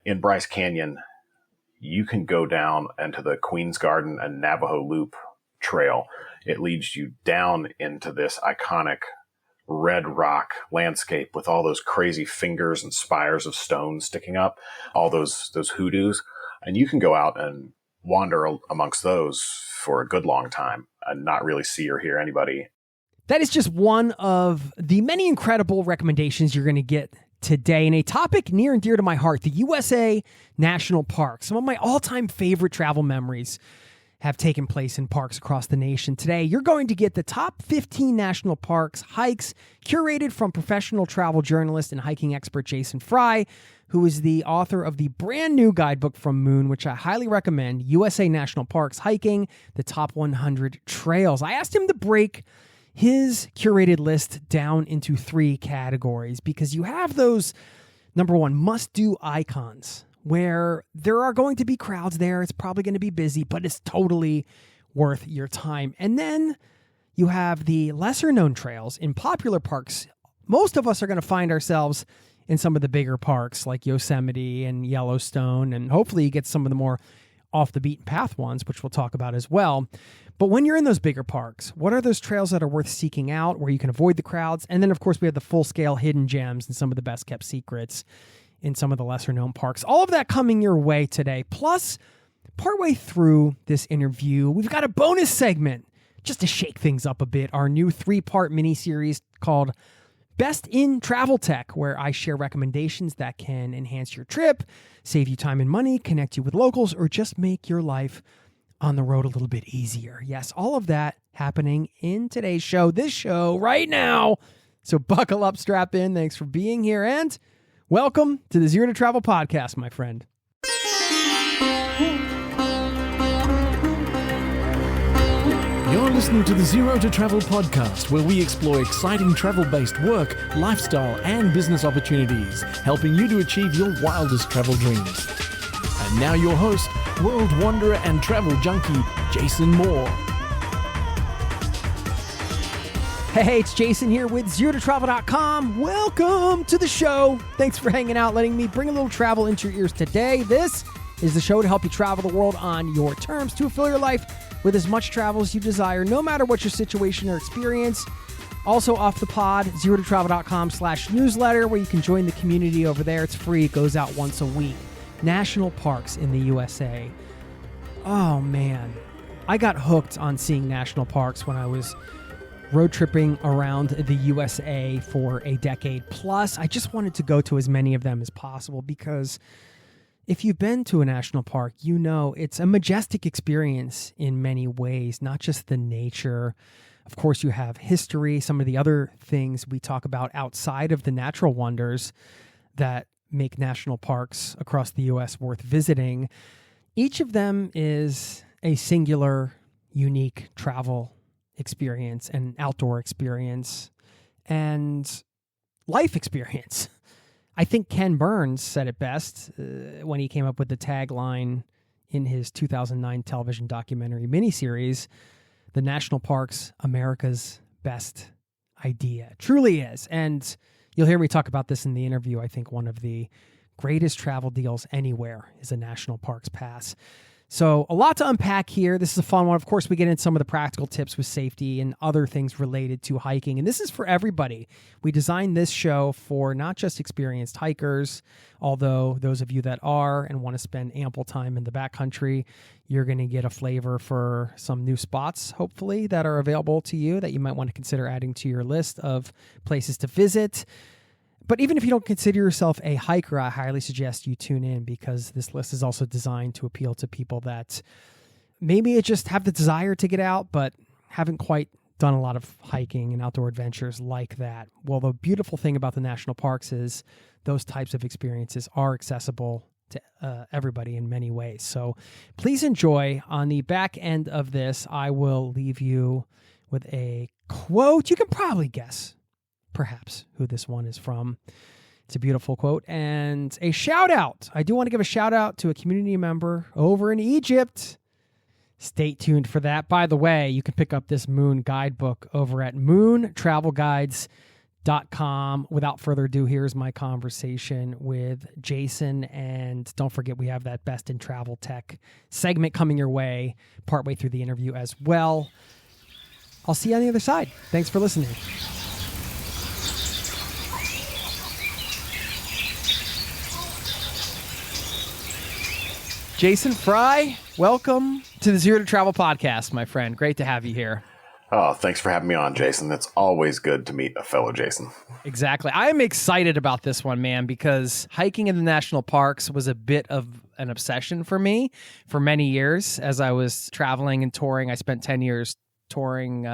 in Bryce Canyon, you can go down into the Queen's Garden and Navajo Loop trail. It leads you down into this iconic red rock landscape with all those crazy fingers and spires of stone sticking up, all those hoodoos. And you can go out and wander amongst those for a good long time and not really see or hear anybody. That is just one of the many incredible recommendations you're going to get today, and a topic near and dear to my heart, the USA National Parks. Some of my all-time favorite travel memories have taken place in parks across the nation. Today, you're going to get the top 15 national parks hikes curated from professional travel journalist and hiking expert Jason Frye, who is the author of the brand new guidebook from Moon, which I highly recommend, USA National Parks Hiking, the Top 100 Trails. I asked him to break his curated list down into 3 categories because you have those, number one, must-do icons where there are going to be crowds there. It's probably going to be busy, but it's totally worth your time. And then you have the lesser-known trails in popular parks. Most of us are going to find ourselves in some of the bigger parks like Yosemite and Yellowstone, and hopefully you get some of the more off-the-beaten-path ones, which we'll talk about as well. But when you're in those bigger parks, what are those trails that are worth seeking out where you can avoid the crowds? And then, of course, we have the full-scale hidden gems and some of the best-kept secrets in some of the lesser-known parks. All of that coming your way today. Plus, partway through this interview, we've got a bonus segment just to shake things up a bit. Our new 3-part mini-series called Best in Travel Tech, where I share recommendations that can enhance your trip, save you time and money, connect you with locals, or just make your life on the road a little bit easier. Yes, all of that happening in today's show, this show right now. So buckle up, strap in. Thanks for being here, and welcome to the Zero to Travel podcast, my friend. You're listening to the Zero to Travel podcast, where we explore exciting travel-based work, lifestyle, and business opportunities, helping you to achieve your wildest travel dreams. And now your host, world wanderer and travel junkie, Jason Moore. Hey, it's Jason here with ZeroToTravel.com. Welcome to the show. Thanks for hanging out, letting me bring a little travel into your ears today. This is the show to help you travel the world on your terms, to fill your life with as much travel as you desire, no matter what your situation or experience. Also off the pod, ZeroToTravel.com/newsletter, where you can join the community over there. It's free. It goes out once a week. National parks in the USA. Oh, man. I got hooked on seeing national parks when I was road tripping around the USA for a decade plus. I just wanted to go to as many of them as possible because if you've been to a national park, you know it's a majestic experience in many ways, not just the nature. Of course, you have history, some of the other things we talk about outside of the natural wonders that make national parks across the U.S. worth visiting. Each of them is a singular, unique travel experience and outdoor experience and life experience. I think Ken Burns said it best when he came up with the tagline in his 2009 television documentary miniseries, "The National Parks, America's Best Idea." Truly is. And you'll hear me talk about this in the interview. I think one of the greatest travel deals anywhere is a national parks pass. So a lot to unpack here. This is a fun one. Of course, we get into some of the practical tips with safety and other things related to hiking. And this is for everybody. We designed this show for not just experienced hikers, although those of you that are and want to spend ample time in the backcountry, you're going to get a flavor for some new spots, hopefully, that are available to you that you might want to consider adding to your list of places to visit. But even if you don't consider yourself a hiker, I highly suggest you tune in because this list is also designed to appeal to people that maybe just have the desire to get out, but haven't quite done a lot of hiking and outdoor adventures like that. Well, the beautiful thing about the national parks is those types of experiences are accessible to everybody in many ways. So please enjoy. On the back end of this, I will leave you with a quote. You can probably guess perhaps who this one is from. It's a beautiful quote and a shout out. I do want to give a shout out to a community member over in Egypt. Stay tuned for that. By the way, you can pick up this Moon guidebook over at moontravelguides.com. Without further ado, here's my conversation with Jason. And don't forget, we have that Best in Travel Tech segment coming your way partway through the interview as well. I'll see you on the other side. Thanks for listening. Jason Frye, welcome to the Zero to Travel podcast, my friend. Great to have you here. Oh, thanks for having me on, Jason. It's always good to meet a fellow Jason. Exactly. I am excited about this one, man, because hiking in the national parks was a bit of an obsession for me for many years. As I was traveling and touring, I spent 10 years touring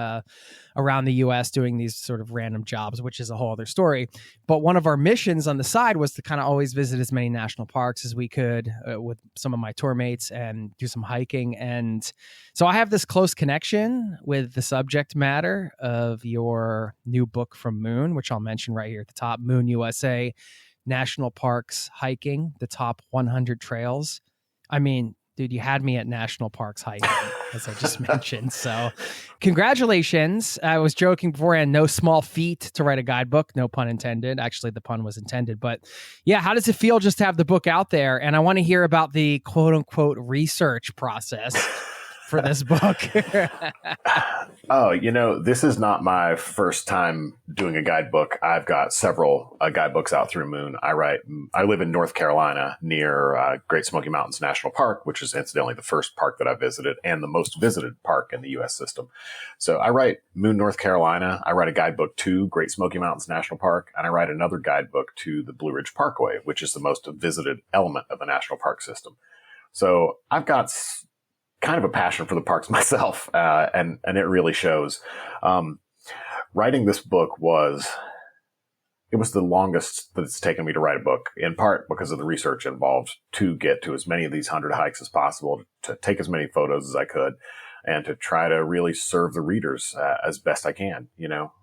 around the U.S. doing these sort of random jobs, which is a whole other story. But one of our missions on the side was to kind of always visit as many national parks as we could with some of my tour mates and do some hiking. And so I have this close connection with the subject matter of your new book from Moon, which I'll mention right here at the top, Moon USA, National Parks Hiking, the Top 100 Trails. I mean, dude, you had me at national parks hiking, as I just mentioned. So congratulations. I was joking beforehand, no small feat to write a guidebook, no pun intended. Actually, the pun was intended. But yeah, how does it feel just to have the book out there? And I want to hear about the quote unquote research process for this book. Oh, this is not my first time doing a guidebook. I've got several guidebooks out through Moon. I live in North Carolina near Great Smoky Mountains National Park, which is incidentally the first park that I visited and the most visited park in the U.S. system. So I write Moon, North Carolina. I write a guidebook to Great Smoky Mountains National Park, and I write another guidebook to the Blue Ridge Parkway, which is the most visited element of the national park system. So I've got kind of a passion for the parks myself, and it really shows. Writing this book was the longest that it's taken me to write a book, in part because of the research involved to get to as many of these 100 hikes as possible, to take as many photos as I could, and to try to really serve the readers as best I can.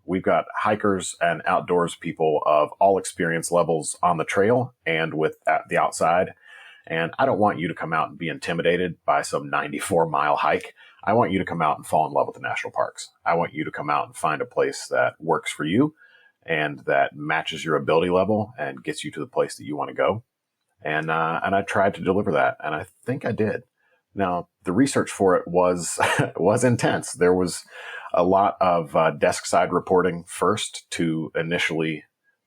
We've got hikers and outdoors people of all experience levels on the trail and at the outside. And I don't want you to come out and be intimidated by some 94-mile hike. I want you to come out and fall in love with the national parks. I want you to come out and find a place that works for you and that matches your ability level and gets you to the place that you want to go. And I tried to deliver that, and I think I did. Now, the research for it was intense. There was a lot of desk side reporting first to initially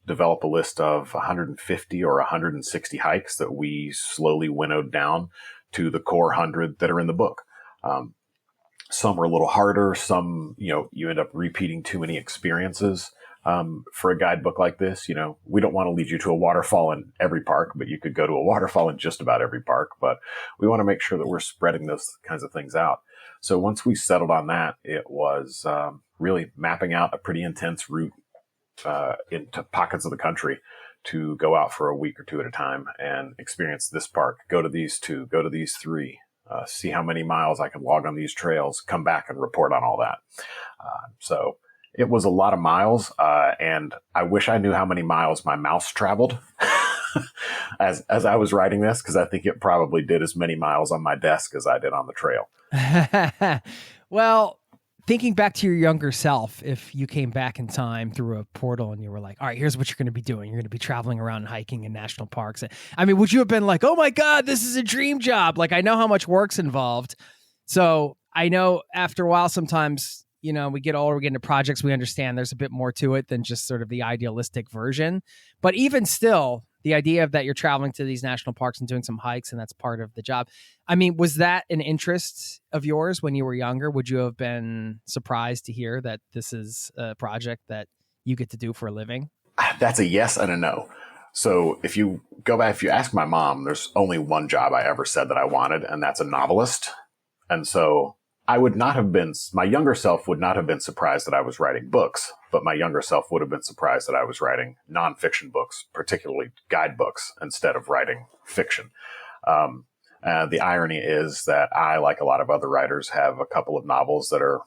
develop a list of 150 or 160 hikes that we slowly winnowed down to the core 100 that are in the book. Some are a little harder. Some, you end up repeating too many experiences. For a guidebook like this, we don't want to lead you to a waterfall in every park, but you could go to a waterfall in just about every park. But we want to make sure that we're spreading those kinds of things out. So once we settled on that, it was really mapping out a pretty intense route into pockets of the country to go out for a week or two at a time and experience this park, go to these two, go to these three, see how many miles I can log on these trails, come back and report on all that. So it was a lot of miles, and I wish I knew how many miles my mouse traveled as I was writing this, because I think it probably did as many miles on my desk as I did on the trail. Well, thinking back to your younger self, if you came back in time through a portal and you were like, all right, here's what you're going to be doing. You're going to be traveling around and hiking in national parks. I mean, would you have been like, oh my God, this is a dream job? Like, I know how much work's involved. So I know after a while, sometimes, we get older, we get into projects, we understand there's a bit more to it than just sort of the idealistic version. But even still, the idea of that you're traveling to these national parks and doing some hikes, and that's part of the job. I mean, was that an interest of yours when you were younger? Would you have been surprised to hear that this is a project that you get to do for a living? That's a yes and a no. So if you go back, if you ask my mom, there's only one job I ever said that I wanted, and that's a novelist. And so my younger self would not have been surprised that I was writing books, but my younger self would have been surprised that I was writing nonfiction books, particularly guidebooks, instead of writing fiction. The irony is that I, like a lot of other writers, have a couple of novels that are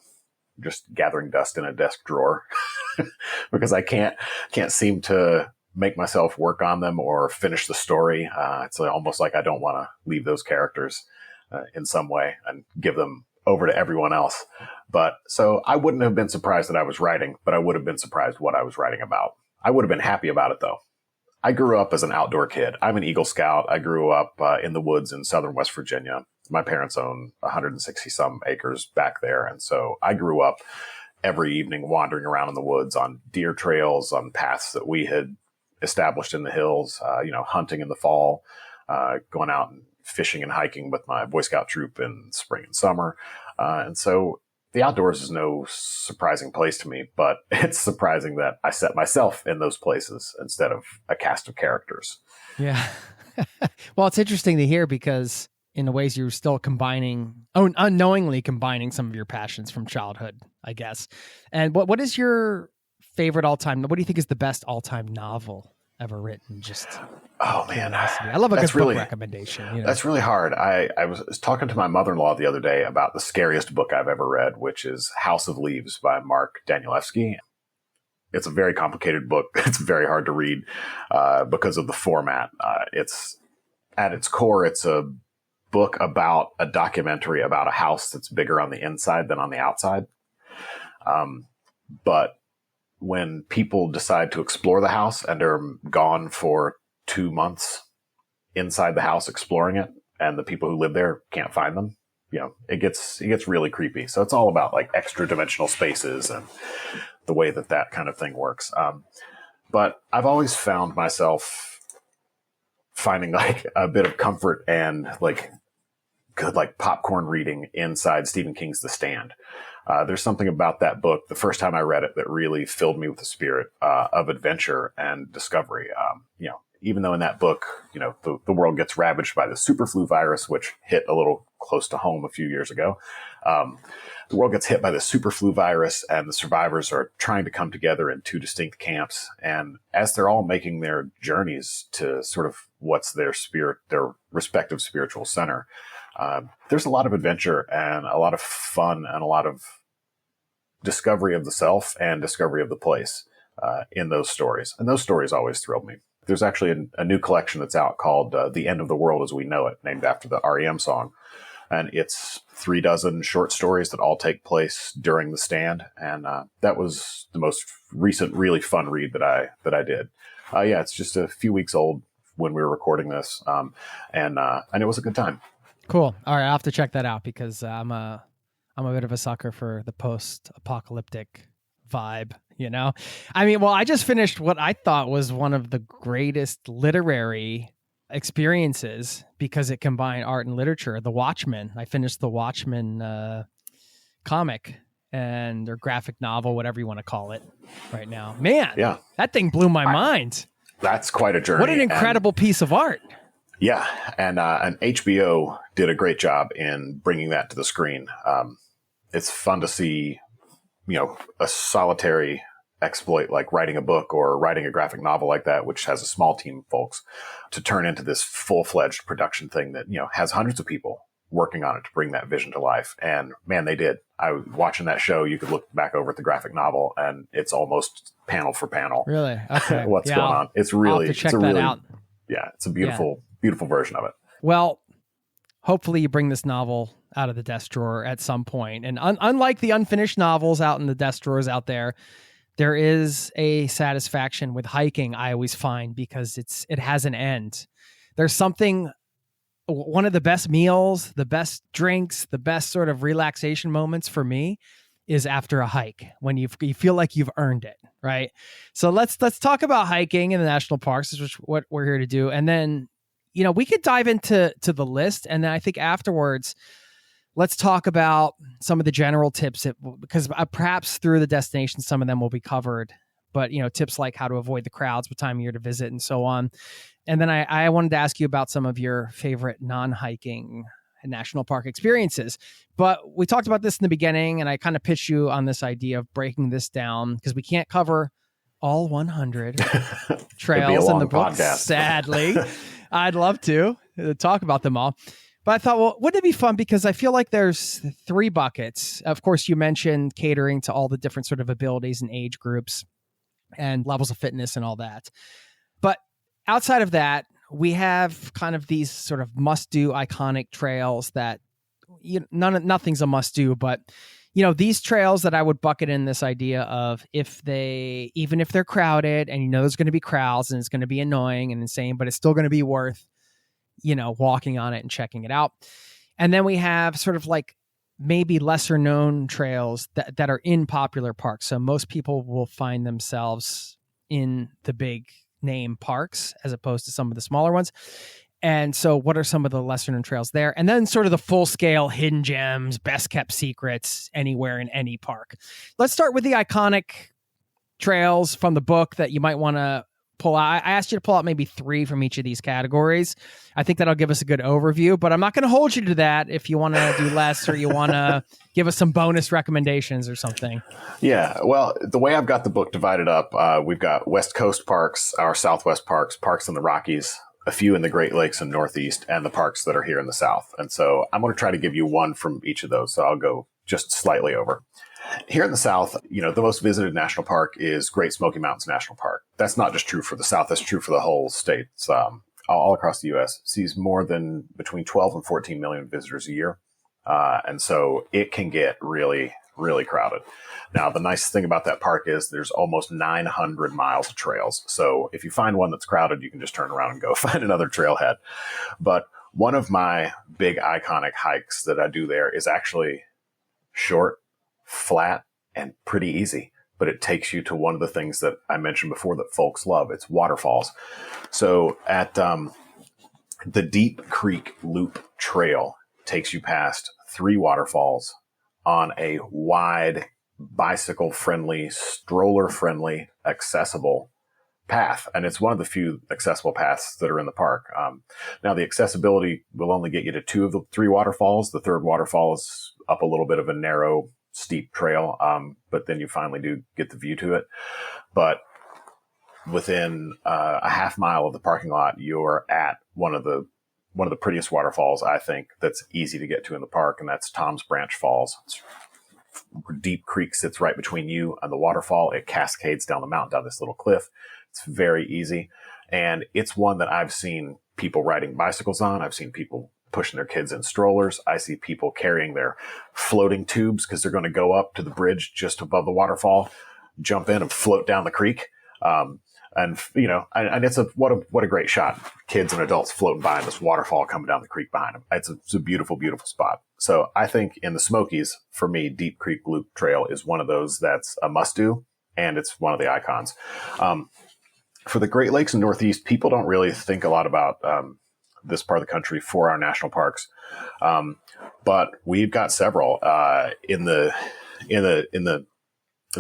just gathering dust in a desk drawer because I can't seem to make myself work on them or finish the story. It's almost like I don't want to leave those characters in some way and give them over to everyone else. But so I wouldn't have been surprised that I was writing, but I would have been surprised what I was writing about. I would have been happy about it, though. I grew up as an outdoor kid. I'm an Eagle Scout. I grew up in the woods in southern West Virginia. My parents own 160 some acres back there. And so I grew up every evening wandering around in the woods on deer trails, on paths that we had established in the hills, hunting in the fall, going out and fishing and hiking with my Boy Scout troop in spring and summer. And so the outdoors is no surprising place to me, but it's surprising that I set myself in those places instead of a cast of characters. Yeah. Well, it's interesting to hear because in the ways you're still unknowingly combining some of your passions from childhood, I guess. And what is your favorite what do you think is the best all-time novel ever written? Oh man, I love a good book recommendation. That's really hard. I was talking to my mother-in-law the other day about the scariest book I've ever read, which is House of Leaves by Mark Danielewski. It's a very complicated book. It's very hard to read because of the format. It's at its core, it's a book about a documentary about a house that's bigger on the inside than on the outside. But when people decide to explore the house and are gone for 2 months inside the house exploring it, and the people who live there can't find them, it gets really creepy. So it's all about like extra dimensional spaces and the way that kind of thing works. But I've always found myself finding like a bit of comfort and like good like popcorn reading inside Stephen King's The Stand. There's something about that book, the first time I read it, that really filled me with the spirit of adventure and discovery. Even though in that book, the world gets ravaged by the superflu virus, which hit a little close to home a few years ago. The world gets hit by the superflu virus, and the survivors are trying to come together in 2 distinct camps. And as they're all making their journeys to sort of what's their respective spiritual center, there's a lot of adventure and a lot of fun and a lot of discovery of the self and discovery of the place in those stories. And those stories always thrilled me. There's actually a new collection that's out called The End of the World as We Know It, named after the REM song. And it's 36 short stories that all take place during The Stand. And that was the most recent, really fun read that I did. It's just a few weeks old when we were recording this. And it was a good time. Cool. All right. I'll have to check that out because I'm a bit of a sucker for the post-apocalyptic vibe, I just finished what I thought was one of the greatest literary experiences because it combined art and literature. The Watchmen. I finished the Watchmen comic and or graphic novel, whatever you want to call it right now. Man, yeah, that thing blew my mind. That's quite a journey. What an incredible piece of art. Yeah, and HBO did a great job in bringing that to the screen. It's fun to see, a solitary exploit like writing a book or writing a graphic novel like that, which has a small team of folks, to turn into this full-fledged production thing that, has hundreds of people working on it to bring that vision to life. And man, they did. I was watching that show. You could look back over at the graphic novel and it's almost panel for panel. Really? Okay. What's going on. It's really, check that out. Yeah. It's a beautiful version of it. Well, hopefully you bring this novel out of the desk drawer at some point. And unlike the unfinished novels out in the desk drawers out there is a satisfaction with hiking, I always find, because it has an end. There's something, one of the best meals, the best drinks, the best sort of relaxation moments for me is after a hike, when you feel like you've earned it, right? So let's talk about hiking in the national parks, which is what we're here to do. And then, we could dive into the list. And then I think afterwards, let's talk about some of the general tips because perhaps through the destination, some of them will be covered, but tips like how to avoid the crowds, what time of year to visit and so on. And then I wanted to ask you about some of your favorite non-hiking national park experiences, but we talked about this in the beginning and I kind of pitched you on this idea of breaking this down because we can't cover all 100 trails in the book. Sadly, I'd love to talk about them all. But I thought, well, wouldn't it be fun? Because I feel like there's 3 buckets. Of course, you mentioned catering to all the different sort of abilities and age groups and levels of fitness and all that. But outside of that, we have kind of these sort of must-do iconic trails that nothing's a must-do, but these trails that I would bucket in this idea of even if they're crowded and there's going to be crowds and it's going to be annoying and insane, but it's still going to be worth, walking on it and checking it out. And then we have sort of like maybe lesser known trails that are in popular parks. So most people will find themselves in the big name parks as opposed to some of the smaller ones. And so what are some of the lesser known trails there? And then sort of the full scale hidden gems, best kept secrets anywhere in any park. Let's start with the iconic trails from the book that you might want to pull out. I asked you to pull out maybe 3 from each of these categories. I think that'll give us a good overview, but I'm not going to hold you to that if you want to do less or you want to give us some bonus recommendations or something. Yeah, well, the way I've got the book divided up, we've got West Coast parks, our Southwest parks, parks in the Rockies, a few in the Great Lakes and Northeast, and the parks that are here in the South. And so I'm going to try to give you one from each of those. So I'll go just slightly over. Here in the South, the most visited national park is Great Smoky Mountains National Park. That's not just true for the South. That's true for the whole state. It's, all across the U.S. sees more than between 12 and 14 million visitors a year. And so it can get really, really crowded. Now, the nice thing about that park is there's almost 900 miles of trails. So if you find one that's crowded, you can just turn around and go find another trailhead. But one of my big iconic hikes that I do there is actually short, flat, and pretty easy. But it takes you to one of the things that I mentioned before that folks love. It's waterfalls. So at the Deep Creek Loop Trail takes you past 3 waterfalls on a wide, bicycle-friendly, stroller-friendly, accessible path. And it's one of the few accessible paths that are in the park. Now, the accessibility will only get you to 2 of the 3 waterfalls. The 3rd waterfall is up a little bit of a narrow, steep trail, but then you finally do get the view to it. But within a half mile of the parking lot, you're at one of the prettiest waterfalls, I think, that's easy to get to in the park, and that's Tom's Branch Falls. Deep Creek sits right between you and the waterfall. It cascades down the mountain, down this little cliff. It's very easy, and it's one that I've seen people riding bicycles on. I've seen people pushing their kids in strollers. I see people carrying their floating tubes because they're going to go up to the bridge just above the waterfall, jump in and float down the creek. And it's what a great shot. Kids and adults floating by this waterfall coming down the creek behind them. It's a beautiful, beautiful spot. So I think in the Smokies, for me, Deep Creek Loop Trail is one of those that's a must do, and it's one of the icons. For the Great Lakes and Northeast, people don't really think a lot about this part of the country for our national parks, but we've got several in the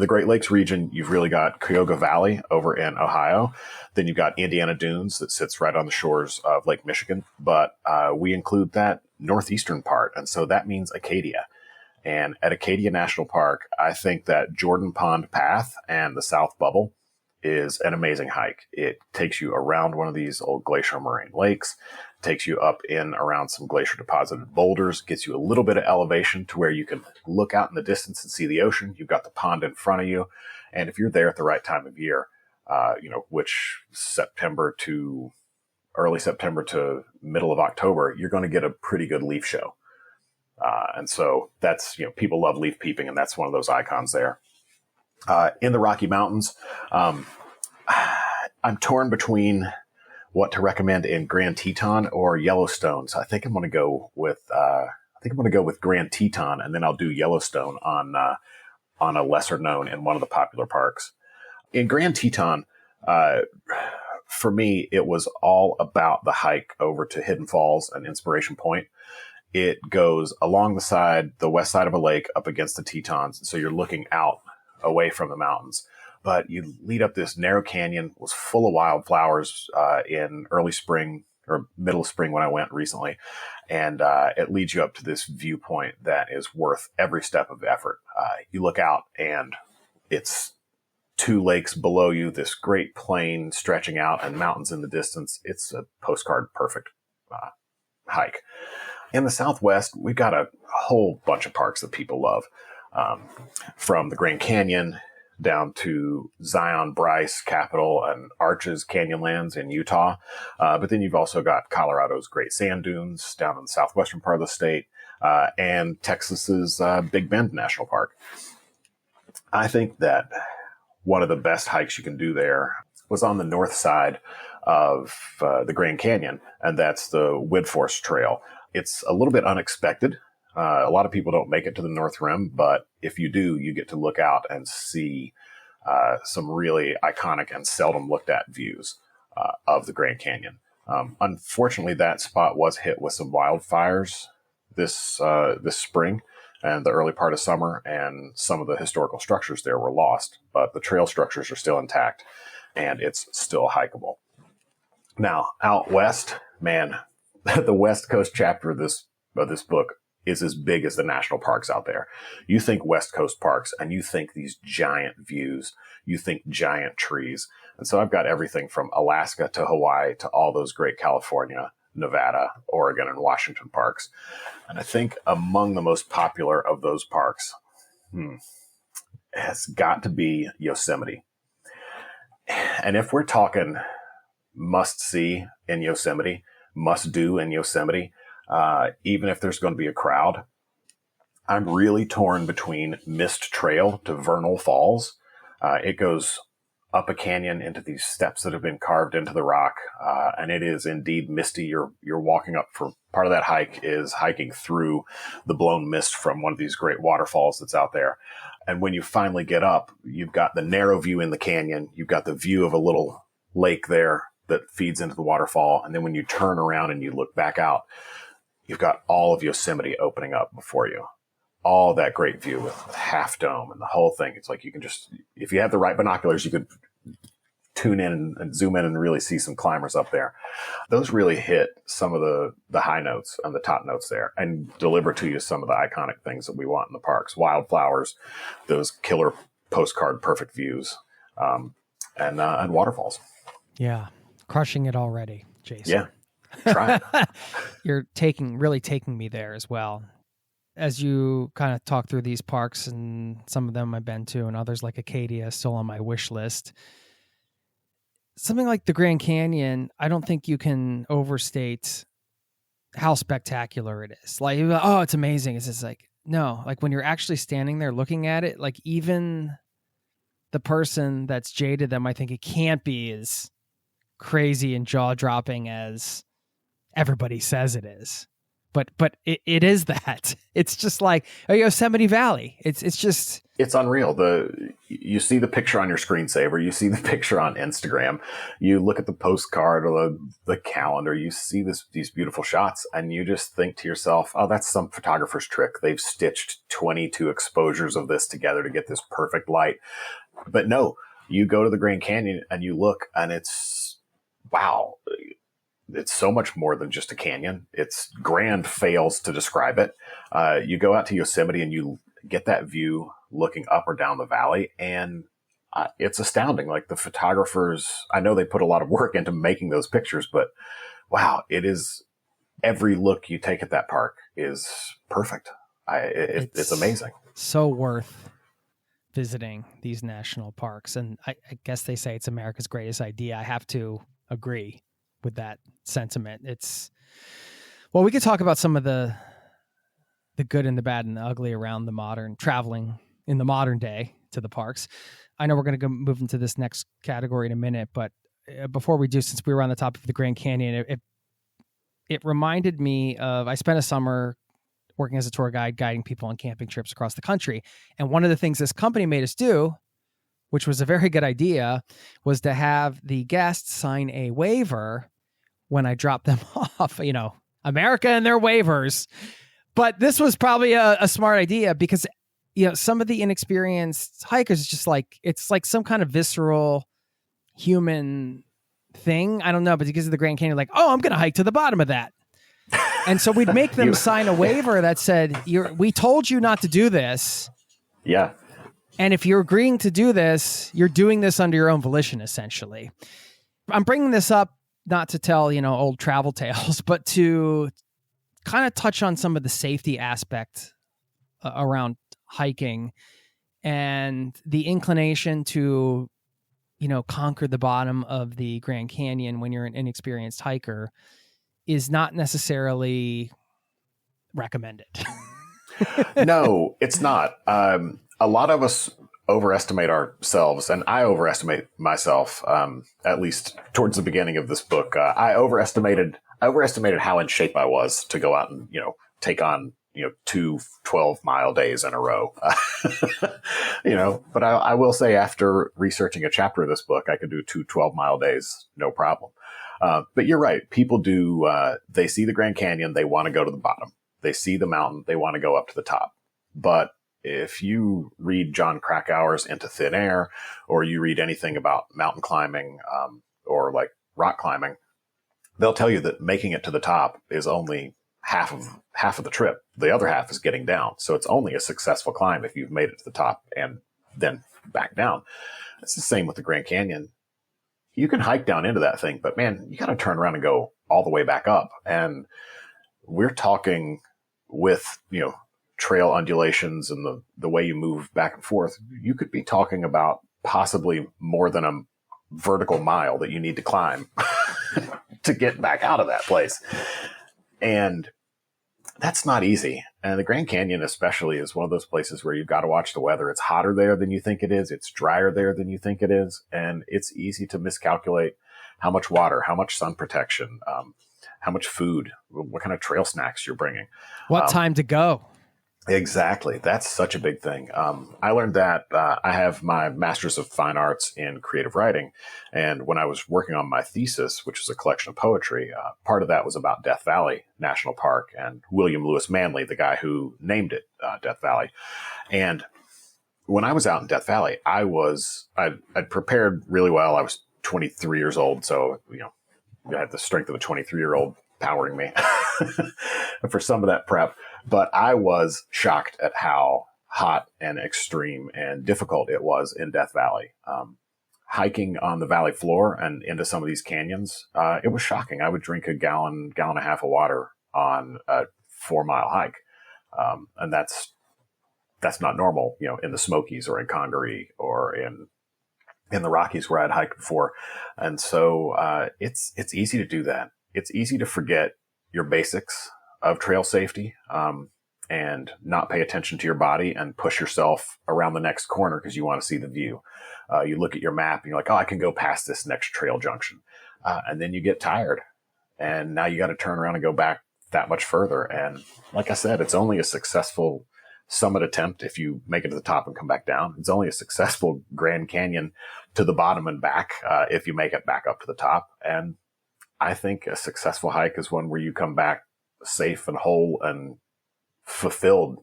Great Lakes region. You've really got Cuyahoga Valley over in Ohio. Then you've got Indiana Dunes that sits right on the shores of Lake Michigan, but we include that northeastern part, and so that means Acadia. And at Acadia National Park, I think that Jordan Pond Path and the South Bubble is an amazing hike. It takes you around one of these old glacial moraine lakes, takes you up in around some glacier deposited boulders, gets you a little bit of elevation to where you can look out in the distance and see the ocean. You've got the pond in front of you. And if you're there at the right time of year, which early September to middle of October, you're going to get a pretty good leaf show. And so that's, people love leaf peeping, and that's one of those icons there. In the Rocky Mountains, I'm torn between what to recommend in Grand Teton or Yellowstone. So I think I'm going to go with Grand Teton, and then I'll do Yellowstone on a lesser known in one of the popular parks. In Grand Teton, for me, it was all about the hike over to Hidden Falls and Inspiration Point. It goes along the west side of a lake up against the Tetons. So you're looking out away from the mountains, but you lead up this narrow canyon. Was full of wildflowers in early spring or middle of spring when I went recently. And it leads you up to this viewpoint that is worth every step of effort. You look out and it's 2 lakes below you, this great plain stretching out and mountains in the distance. It's a postcard perfect hike. In the Southwest, we've got a whole bunch of parks that people love. From the Grand Canyon down to Zion, Bryce, Capitol, and Arches Canyonlands in Utah. But then you've also got Colorado's Great Sand Dunes down in the southwestern part of the state, and Texas's Big Bend National Park. I think that one of the best hikes you can do there was on the north side of the Grand Canyon, and that's the Woodforce Trail. It's a little bit unexpected. A lot of people don't make it to the North Rim, but if you do, you get to look out and see some really iconic and seldom looked at views of the Grand Canyon. Unfortunately, that spot was hit with some wildfires this spring and the early part of summer, and some of the historical structures there were lost, but the trail structures are still intact, and it's still hikeable. Now, out west, man, the West Coast chapter of this book is as big as the national parks out there. You think West Coast parks and you think these giant views, you think giant trees. And so I've got everything from Alaska to Hawaii to all those great California, Nevada, Oregon, and Washington parks. And I think among the most popular of those parks has got to be Yosemite. And if we're talking must see in Yosemite, must do in Yosemite, even if there's going to be a crowd, I'm really torn between Mist Trail to Vernal Falls. It goes up a canyon into these steps that have been carved into the rock, and it is indeed misty. You're walking up for part of that hike is hiking through the blown mist from one of these great waterfalls that's out there. And when you finally get up, you've got the narrow view in the canyon. You've got the view of a little lake there that feeds into the waterfall. And then when you turn around and you look back out, you've got all of Yosemite opening up before you. All that great view with Half Dome and the whole thing. It's like you can just, if you have the right binoculars, you could tune in and zoom in and really see some climbers up there. Those really hit some of the high notes and the top notes there and deliver to you some of the iconic things that we want in the parks. Wildflowers, those killer postcard perfect views, and waterfalls. Yeah. Crushing it already, Jason. Yeah. Try it. You're really taking me there as well. As you kind of talk through these parks, and some of them I've been to, and others like Acadia still on my wish list. Something like the Grand Canyon, I don't think you can overstate how spectacular it is. Like, oh, it's amazing. It's just like, no, like when you're actually standing there looking at it, like even the person that's jaded them, I think it can't be as crazy and jaw-dropping as everybody says it is. But it is that. It's just like Yosemite Valley. It's unreal. You see the picture on your screensaver, you see the picture on Instagram, you look at the postcard or the calendar, you see these beautiful shots, and you just think to yourself, oh, that's some photographer's trick. They've stitched 22 exposures of this together to get this perfect light. But no, you go to the Grand Canyon and you look, and it's wow. It's so much more than just a canyon. It's grand fails to describe it. You go out to Yosemite and you get that view looking up or down the valley, and it's astounding. Like the photographers, I know they put a lot of work into making those pictures, but wow, it is, every look you take at that park is perfect. It's amazing. So worth visiting these national parks. And I guess they say it's America's greatest idea. I have to agree with that sentiment. Well, we could talk about some of the good and the bad and the ugly around the modern traveling in the modern day to the parks. I know we're going to go move into this next category in a minute, but before we do, since we were on the topic of the Grand Canyon, it reminded me of, I spent a summer working as a tour guide, guiding people on camping trips across the country. And one of the things this company made us do, which was a very good idea, was to have the guests sign a waiver when I dropped them off, America and their waivers. But this was probably a smart idea because, some of the inexperienced hikers, it's like some kind of visceral human thing. I don't know, but because of the Grand Canyon, like, oh, I'm going to hike to the bottom of that. And so we'd make them sign a waiver that said, we told you not to do this. Yeah. And if you're agreeing to do this, you're doing this under your own volition, essentially. I'm bringing this up not to tell, old travel tales, but to kind of touch on some of the safety aspect around hiking. and the inclination to, conquer the bottom of the Grand Canyon when you're an inexperienced hiker is not necessarily recommended. No, it's not. A lot of us overestimate ourselves, and I overestimate myself, at least towards the beginning of this book. I overestimated how in shape I was to go out and, take on, 2 12-mile days in a row. But I will say, after researching a chapter of this book, I could do 2 12-mile days, no problem. But you're right. People do, they see the Grand Canyon, they want to go to the bottom. They see the mountain, they want to go up to the top. But if you read John Krakauer's Into Thin Air, or you read anything about mountain climbing, or like rock climbing, they'll tell you that making it to the top is only half of the trip. The other half is getting down. So it's only a successful climb if you've made it to the top and then back down. It's the same with the Grand Canyon. You can hike down into that thing, but man, you got to turn around and go all the way back up. And we're talking with, trail undulations and the way you move back and forth. You could be talking about possibly more than a vertical mile that you need to climb to get back out of that place. And that's not easy. And the Grand Canyon especially is one of those places where you've got to watch the weather. It's hotter there than you think it is. It's drier there than you think it is. And it's easy to miscalculate how much water, how much sun protection, how much food, what kind of trail snacks you're bringing. What time to go? Exactly. That's such a big thing. I learned that I have my Master's of Fine Arts in Creative Writing. And when I was working on my thesis, which was a collection of poetry, part of that was about Death Valley National Park and William Lewis Manley, the guy who named it Death Valley. And when I was out in Death Valley, I'd prepared really well. I was 23 years old. So, I had the strength of a 23-year-old powering me for some of that prep. But I was shocked at how hot and extreme and difficult it was in Death Valley. Hiking on the valley floor and into some of these canyons, it was shocking. I would drink a gallon and a half of water on a 4-mile hike. And that's not normal, in the Smokies or in Congaree or in the Rockies where I'd hiked before. And so it's easy to do that. It's easy to forget your basics of trail safety, and not pay attention to your body and push yourself around the next corner because you want to see the view. You look at your map and you're like, oh, I can go past this next trail junction. And then you get tired and now you got to turn around and go back that much further. And like I said, it's only a successful summit attempt if you make it to the top and come back down. It's only a successful Grand Canyon to the bottom and back if you make it back up to the top. And I think a successful hike is one where you come back safe and whole and fulfilled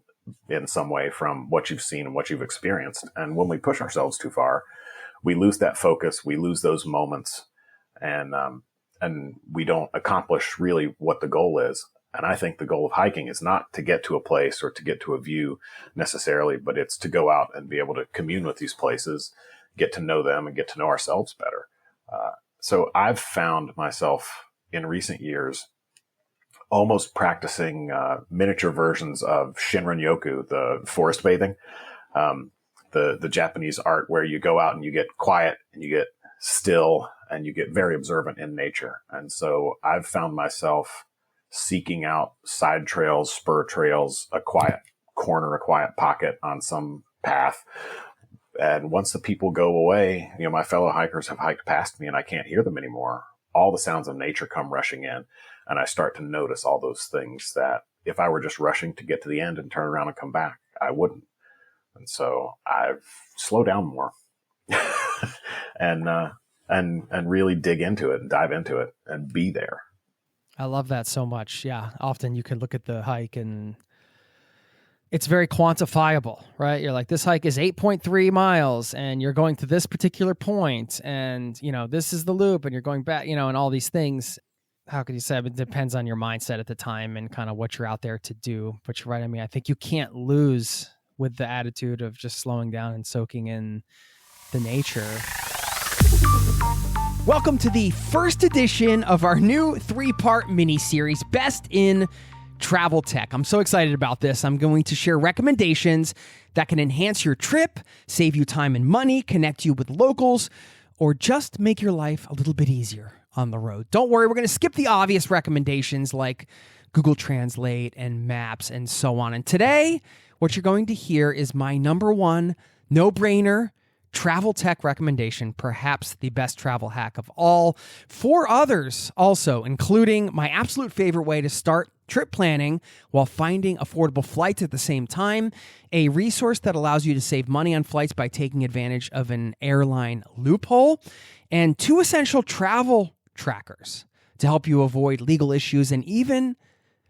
in some way from what you've seen and what you've experienced. And when we push ourselves too far, we lose that focus, we lose those moments, and we don't accomplish really what the goal is. And I think the goal of hiking is not to get to a place or to get to a view necessarily, but it's to go out and be able to commune with these places, get to know them and get to know ourselves better. So I've found myself in recent years almost practicing miniature versions of Shinrin-yoku, the forest bathing, the Japanese art where you go out and you get quiet and you get still and you get very observant in nature. And so I've found myself seeking out side trails, spur trails, a quiet corner, a quiet pocket on some path. And once the people go away, my fellow hikers have hiked past me and I can't hear them anymore. All the sounds of nature come rushing in. And I start to notice all those things that if I were just rushing to get to the end and turn around and come back, I wouldn't. And so I've slowed down more and really dig into it and dive into it and be there. I love that so much. Yeah. Often you can look at the hike and it's very quantifiable, right? You're like, this hike is 8.3 miles and you're going to this particular point and, this is the loop and you're going back, and all these things. How could you say it depends on your mindset at the time and kind of what you're out there to do. But you're right. I mean, I think you can't lose with the attitude of just slowing down and soaking in the nature. Welcome to the first edition of our new 3-part mini-series, Best in travel tech. I'm so excited about this. I'm going to share recommendations that can enhance your trip, save you time and money, connect you with locals, or just make your life a little bit easier on the road. Don't worry, we're going to skip the obvious recommendations like Google Translate and Maps and so on. And today, what you're going to hear is my number one no-brainer travel tech recommendation, perhaps the best travel hack of all. 4 others also, including my absolute favorite way to start trip planning while finding affordable flights at the same time, a resource that allows you to save money on flights by taking advantage of an airline loophole, and 2 essential travel trackers to help you avoid legal issues and even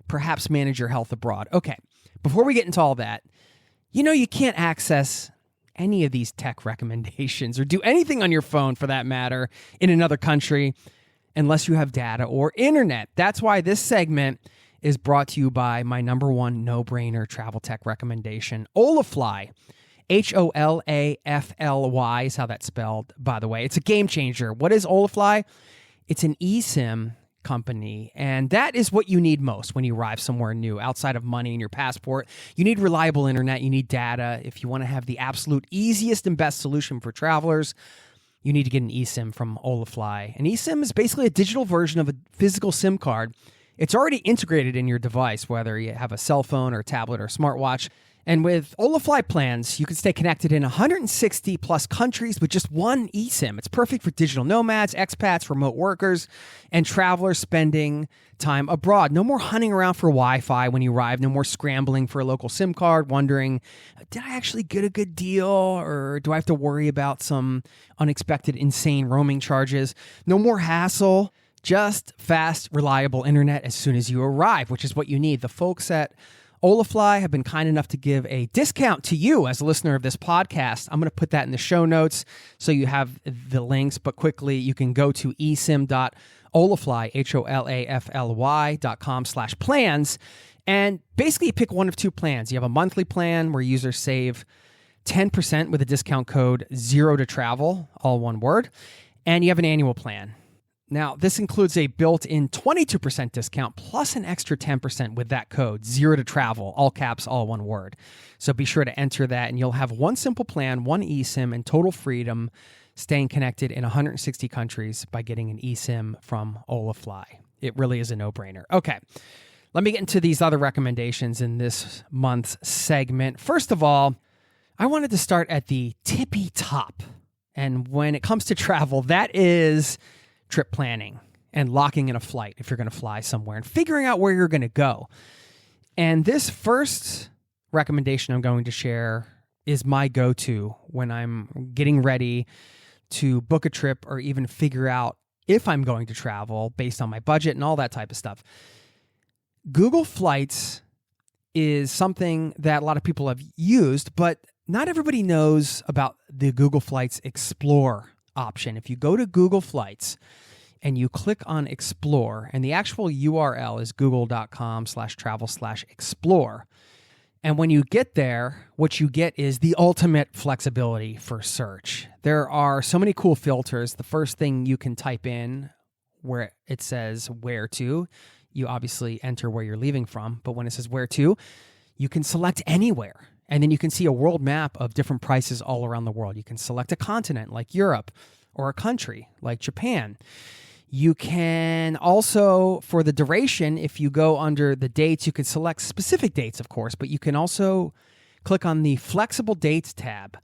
perhaps manage your health abroad. Okay, before we get into all that, you can't access any of these tech recommendations or do anything on your phone for that matter in another country unless you have data or internet. That's why this segment is brought to you by my number one no-brainer travel tech recommendation, Olafly. Holafly is how that's spelled, by the way. It's a game changer. What is Olafly? It's an eSIM company, and that is what you need most when you arrive somewhere new. Outside of money and your passport, you need reliable internet, you need data. If you want to have the absolute easiest and best solution for travelers, you need to get an eSIM from Olafly. An eSIM is basically a digital version of a physical SIM card. It's already integrated in your device, whether you have a cell phone or a tablet or a smartwatch. And with Olafly plans, you can stay connected in 160 plus countries with just one eSIM. It's perfect for digital nomads, expats, remote workers, and travelers spending time abroad. No more hunting around for Wi-Fi when you arrive. No more scrambling for a local SIM card, wondering, did I actually get a good deal? Or do I have to worry about some unexpected, insane roaming charges? No more hassle. Just fast, reliable internet as soon as you arrive, which is what you need. The folks at Olafly have been kind enough to give a discount to you as a listener of this podcast. I'm going to put that in the show notes so you have the links, but quickly you can go to esim.olafly, holafly.com/plans, and basically pick one of 2 plans. You have a monthly plan where users save 10% with a discount code 0totravel, all one word, and you have an annual plan. Now, this includes a built-in 22% discount plus an extra 10% with that code, 0totravel, all caps, all one word. So be sure to enter that, and you'll have one simple plan, one eSIM, and total freedom staying connected in 160 countries by getting an eSIM from Olafly. It really is a no-brainer. Okay, let me get into these other recommendations in this month's segment. First of all, I wanted to start at the tippy top. And when it comes to travel, that is trip planning and locking in a flight if you're going to fly somewhere and figuring out where you're going to go. And this first recommendation I'm going to share is my go-to when I'm getting ready to book a trip or even figure out if I'm going to travel based on my budget and all that type of stuff. Google Flights is something that a lot of people have used, but not everybody knows about the Google Flights Explore option. If you go to Google Flights and you click on Explore, and the actual URL is google.com/travel/explore. And when you get there, what you get is the ultimate flexibility for search. There are so many cool filters. The first thing you can type in where it says where to, you obviously enter where you're leaving from, but when it says where to, you can select anywhere. And then you can see a world map of different prices all around the world. You can select a continent like Europe or a country like Japan. You can also, for the duration, if you go under the dates, you could select specific dates, of course, but you can also click on the flexible dates tab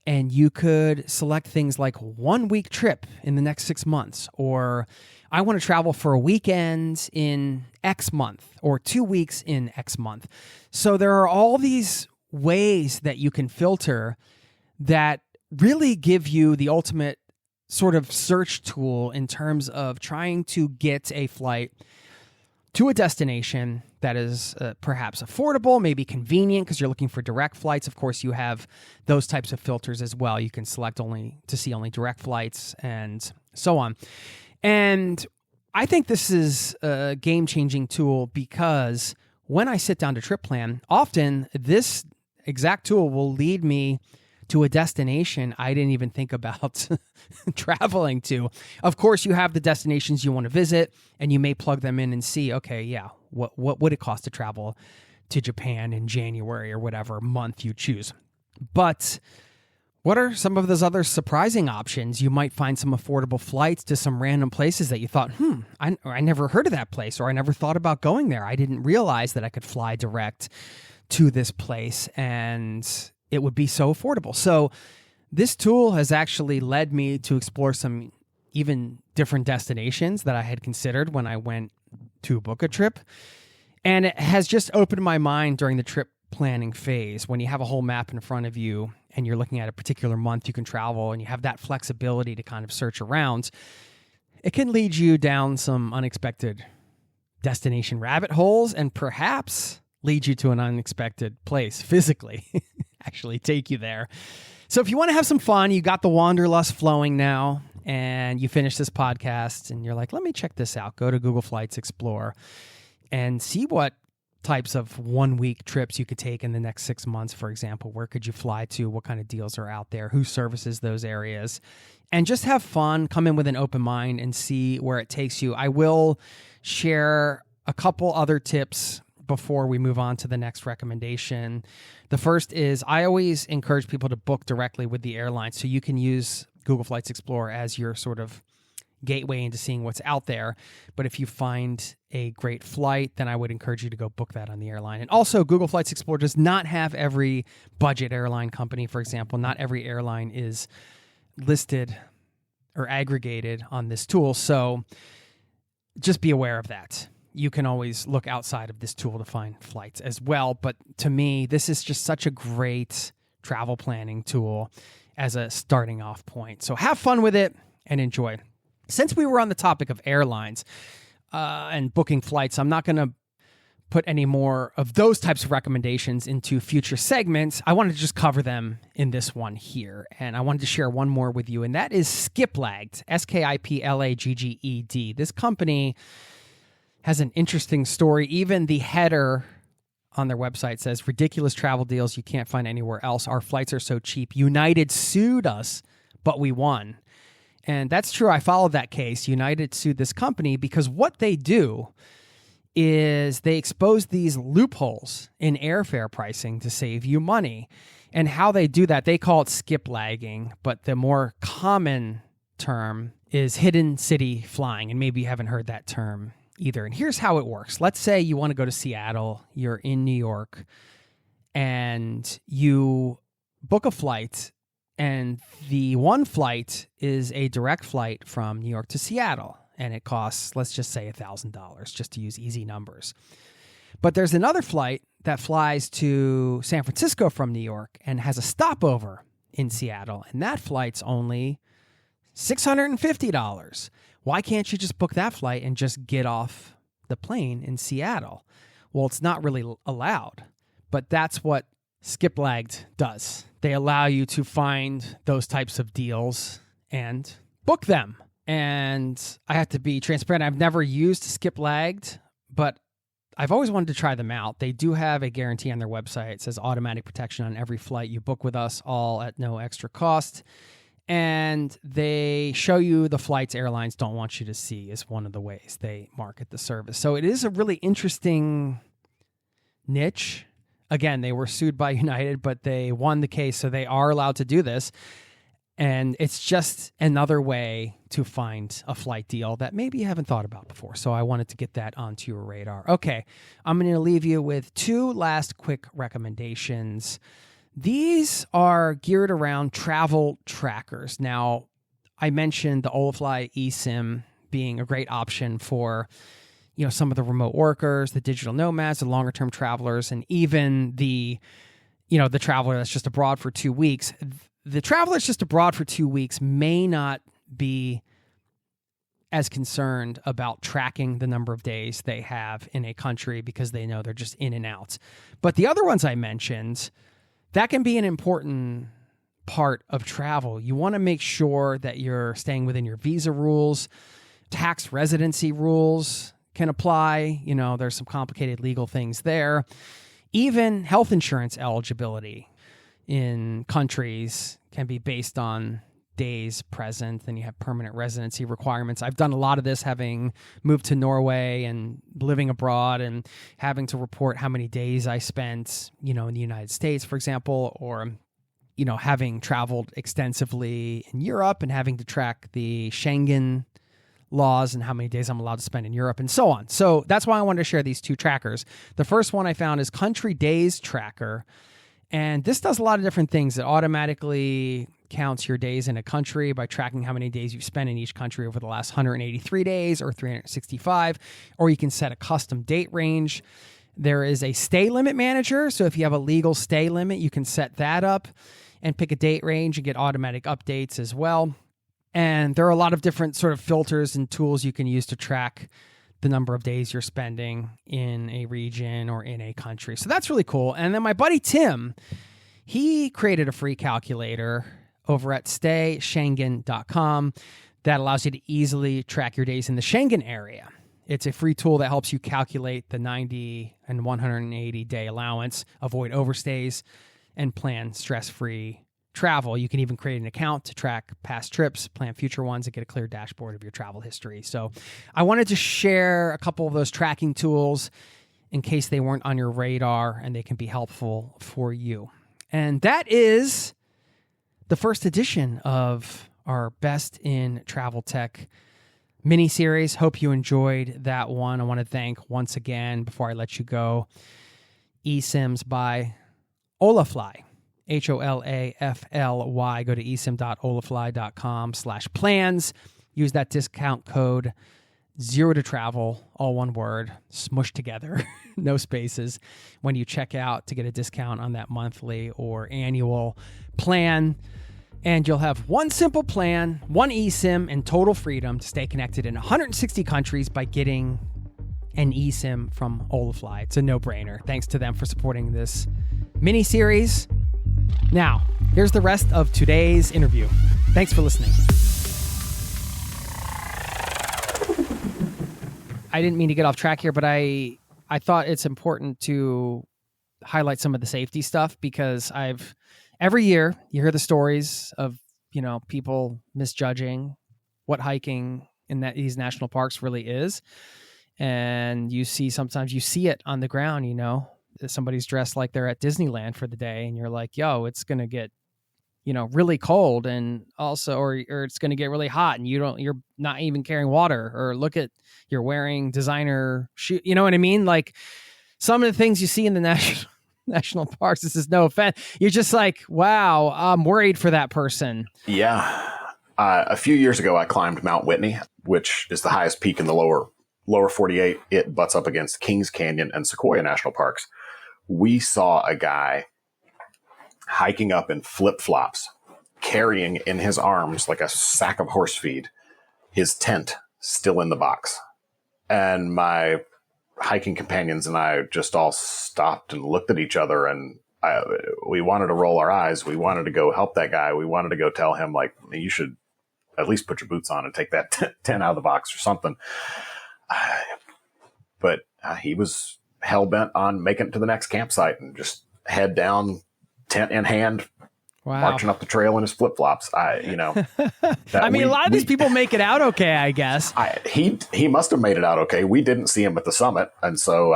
and you could select things like 1 week trip in the next 6 months, or I want to travel for a weekend in X month, or 2 weeks in X month. So there are all these ways that you can filter that really give you the ultimate sort of search tool in terms of trying to get a flight to a destination that is perhaps affordable, maybe convenient because you're looking for direct flights. Of course, you have those types of filters as well. You can select only to see only direct flights and so on. And I think this is a game-changing tool because when I sit down to trip plan, often this exact tool will lead me to a destination I didn't even think about traveling to. Of course, you have the destinations you want to visit, and you may plug them in and see, okay, yeah, What would it cost to travel to Japan in January or whatever month you choose? But what are some of those other surprising options? You might find some affordable flights to some random places that you thought, I never heard of that place, or I never thought about going there. I didn't realize that I could fly direct to this place and it would be so affordable. So this tool has actually led me to explore some even different destinations that I had considered when I went to book a trip. And it has just opened my mind during the trip planning phase. When you have a whole map in front of you and you're looking at a particular month you can travel and you have that flexibility to kind of search around, it can lead you down some unexpected destination rabbit holes and perhaps lead you to an unexpected place physically, actually take you there. So if you want to have some fun, you got the wanderlust flowing now, and you finish this podcast and you're like, let me check this out. Go to Google Flights, explore, and see what types of 1 week trips you could take in the next 6 months, for example. Where could you fly to? What kind of deals are out there? Who services those areas? And just have fun, come in with an open mind and see where it takes you. I will share a couple other tips before we move on to the next recommendation. The first is I always encourage people to book directly with the airline, so you can use Google Flights Explorer as your sort of gateway into seeing what's out there. But if you find a great flight, then I would encourage you to go book that on the airline. And also, Google Flights Explorer does not have every budget airline company, for example. Not every airline is listed or aggregated on this tool. So just be aware of that. You can always look outside of this tool to find flights as well. But to me, this is just such a great travel planning tool as a starting off point. So have fun with it and enjoy. Since we were on the topic of airlines and booking flights, I'm not going to put any more of those types of recommendations into future segments. I wanted to just cover them in this one here. And I wanted to share one more with you, and that is Skiplagged, Skiplagged. This company has an interesting story. Even the header on their website says, ridiculous travel deals you can't find anywhere else. Our flights are so cheap. United sued us, but we won. And that's true. I followed that case. United sued this company because what they do is they expose these loopholes in airfare pricing to save you money. And how they do that, they call it skip lagging, but the more common term is hidden city flying. And maybe you haven't heard that term either. And here's how it works. Let's say you want to go to Seattle, you're in New York, and you book a flight, and the one flight is a direct flight from New York to Seattle, and it costs, let's just say, $1,000, just to use easy numbers. But there's another flight that flies to San Francisco from New York and has a stopover in Seattle, and that flight's only $650. Why can't you just book that flight and just get off the plane in Seattle? Well, it's not really allowed, but that's what Skiplagged does. They allow you to find those types of deals and book them. And I have to be transparent. I've never used Skiplagged, but I've always wanted to try them out. They do have a guarantee on their website. It says automatic protection on every flight you book with us, all at no extra cost. And they show you the flights airlines don't want you to see is one of the ways they market the service. So it is a really interesting niche. Again, they were sued by United, but they won the case, so they are allowed to do this. And it's just another way to find a flight deal that maybe you haven't thought about before. So I wanted to get that onto your radar. Okay, I'm going to leave you with two last quick recommendations. These are geared around travel trackers. Now, I mentioned the Olafly eSIM being a great option for, some of the remote workers, the digital nomads, the longer term travelers, and even the traveler that's just abroad for 2 weeks. The traveler that's just abroad for 2 weeks may not be as concerned about tracking the number of days they have in a country because they know they're just in and out. But the other ones I mentioned, that can be an important part of travel. You want to make sure that you're staying within your visa rules. Tax residency rules can apply. There's some complicated legal things there. Even health insurance eligibility in countries can be based on days present, then you have permanent residency requirements. I've done a lot of this, having moved to Norway and living abroad and having to report how many days I spent, in the United States, for example, or, having traveled extensively in Europe and having to track the Schengen laws and how many days I'm allowed to spend in Europe and so on. So that's why I wanted to share these two trackers. The first one I found is Country Days Tracker. And this does a lot of different things. It automatically counts your days in a country by tracking how many days you've spent in each country over the last 183 days or 365, or you can set a custom date range. There is a stay limit manager. So if you have a legal stay limit, you can set that up and pick a date range and get automatic updates as well. And there are a lot of different sort of filters and tools you can use to track the number of days you're spending in a region or in a country. So that's really cool. And then my buddy Tim, he created a free calculator over at stayschengen.com that allows you to easily track your days in the Schengen area. It's a free tool that helps you calculate the 90 and 180 day allowance, avoid overstays, and plan stress-free travel. You can even create an account to track past trips, plan future ones, and get a clear dashboard of your travel history. So I wanted to share a couple of those tracking tools in case they weren't on your radar, and they can be helpful for you. And that is the first edition of our Best in Travel Tech mini-series. Hope you enjoyed that one. I want to thank once again, before I let you go, eSIMs by Olafly. HOLAFLY. Go to esim.olafly.com/plans. Use that discount code 0to travel, all one word, smushed together, no spaces, when you check out to get a discount on that monthly or annual plan. And you'll have one simple plan, one eSIM, and total freedom to stay connected in 160 countries by getting an eSIM from Olafly. It's a no-brainer. Thanks to them for supporting this mini-series. Now, here's the rest of today's interview. Thanks for listening. I didn't mean to get off track here, but I thought it's important to highlight some of the safety stuff, because every year you hear the stories of, people misjudging what hiking in these national parks really is. And sometimes you see it on the ground, somebody's dressed like they're at Disneyland for the day, and you're like, yo, it's going to get, really cold, and also, or it's going to get really hot, and you're not even carrying water, or look at, you're wearing designer shoe. You know what I mean? Like, some of the things you see in the national parks, this is no offense, you're just like, wow, I'm worried for that person. Yeah. A few years ago, I climbed Mount Whitney, which is the highest peak in the lower 48. It butts up against Kings Canyon and Sequoia National Parks. We saw a guy hiking up in flip-flops, carrying in his arms, like a sack of horse feed, his tent still in the box. And my hiking companions and I just all stopped and looked at each other, and we wanted to roll our eyes. We wanted to go help that guy. We wanted to go tell him, like, you should at least put your boots on and take that tent out of the box or something. But he was hell-bent on making it to the next campsite and just head down, tent in hand, wow, marching up the trail in his flip-flops. I mean, a lot of these people make it out okay, I guess. He must have made it out okay. We didn't see him at the summit, and so,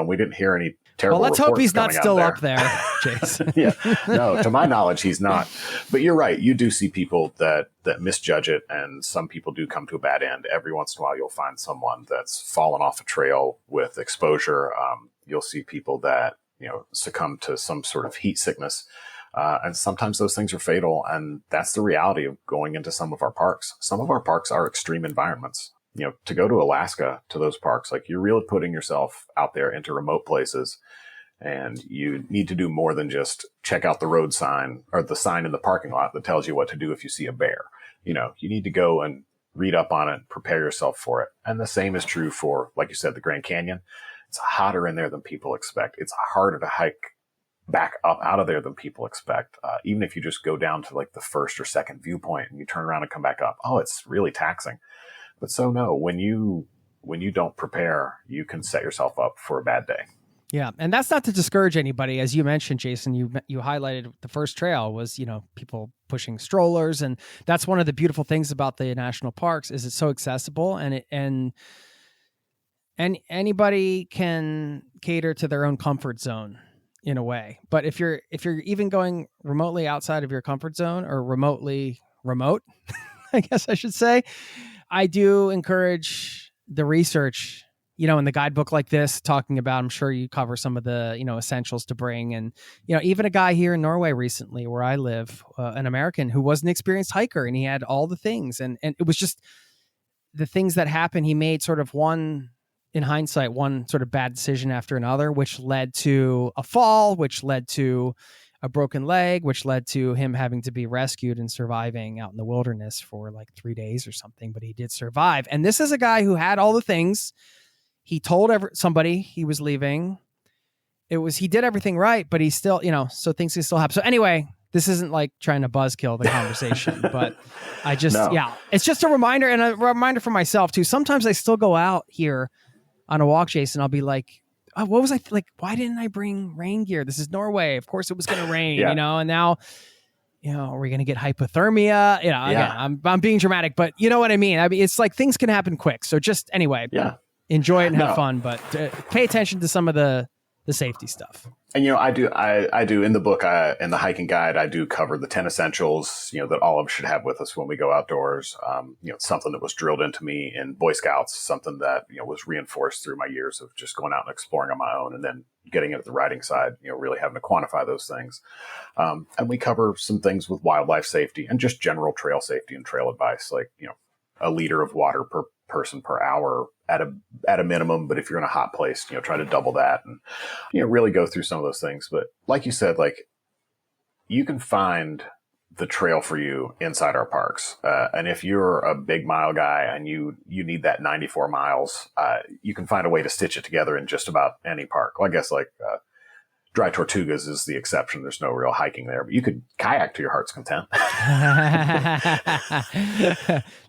we didn't hear any terrible Well, let's hope he's not still there. up there, Jason. Yeah, no, to my knowledge, he's not. But you're right. You do see people that misjudge it, and some people do come to a bad end. Every once in a while, you'll find someone that's fallen off a trail with exposure. You'll see people that, succumb to some sort of heat sickness. And sometimes those things are fatal. And that's the reality of going into some of our parks. Some of our parks are extreme environments. To go to Alaska, to those parks, like, you're really putting yourself out there into remote places, and you need to do more than just check out the road sign or the sign in the parking lot that tells you what to do if you see a bear. You need to go and read up on it, prepare yourself for it. And the same is true for, like you said, the Grand Canyon. It's hotter in there than people expect. It's harder to hike back up out of there than people expect. Even if you just go down to like the first or second viewpoint and you turn around and come back up, it's really taxing. But so no, when you don't prepare, you can set yourself up for a bad day. Yeah. And that's not to discourage anybody. As you mentioned, Jason, you highlighted the first trail was, people pushing strollers. And that's one of the beautiful things about the national parks is it's so accessible and anybody can cater to their own comfort zone in a way. But if you're even going remotely outside of your comfort zone or remotely remote, I guess I should say, I do encourage the research, in the guidebook like this, talking about, I'm sure you cover some of the, essentials to bring. And, even a guy here in Norway recently where I live, an American who was an experienced hiker and he had all the things. And it was just the things that happened. He made sort of in hindsight, one sort of bad decision after another, which led to a fall, which led to a broken leg, which led to him having to be rescued and surviving out in the wilderness for like 3 days or something. But he did survive. And this is a guy who had all the things. He told somebody he was leaving. He did everything right, but he still, so things can still happen. So anyway, this isn't like trying to buzzkill the conversation, but I just, it's just a reminder and a reminder for myself too. Sometimes I still go out here on a walk, Jason. I'll be like, oh, what was I like? Why didn't I bring rain gear? This is Norway. Of course it was going to rain, and now, are we going to get hypothermia? Again, I'm being dramatic, but you know what I mean? It's like things can happen quick. So just anyway, enjoy it and have fun, but pay attention to some of the safety stuff. And, I do in the book, in the hiking guide, I do cover the 10 essentials, that all of us should have with us when we go outdoors. Something that was drilled into me in Boy Scouts, something that, was reinforced through my years of just going out and exploring on my own and then getting into the writing side, really having to quantify those things. And we cover some things with wildlife safety and just general trail safety and trail advice, like, a liter of water per person per hour at a minimum. But if you're in a hot place, try to double that and, really go through some of those things. But like you said, like you can find the trail for you inside our parks. And if you're a big mile guy and you need that 94 miles, you can find a way to stitch it together in just about any park. Well, I guess like, Dry Tortugas is the exception. There's no real hiking there, but you could kayak to your heart's content.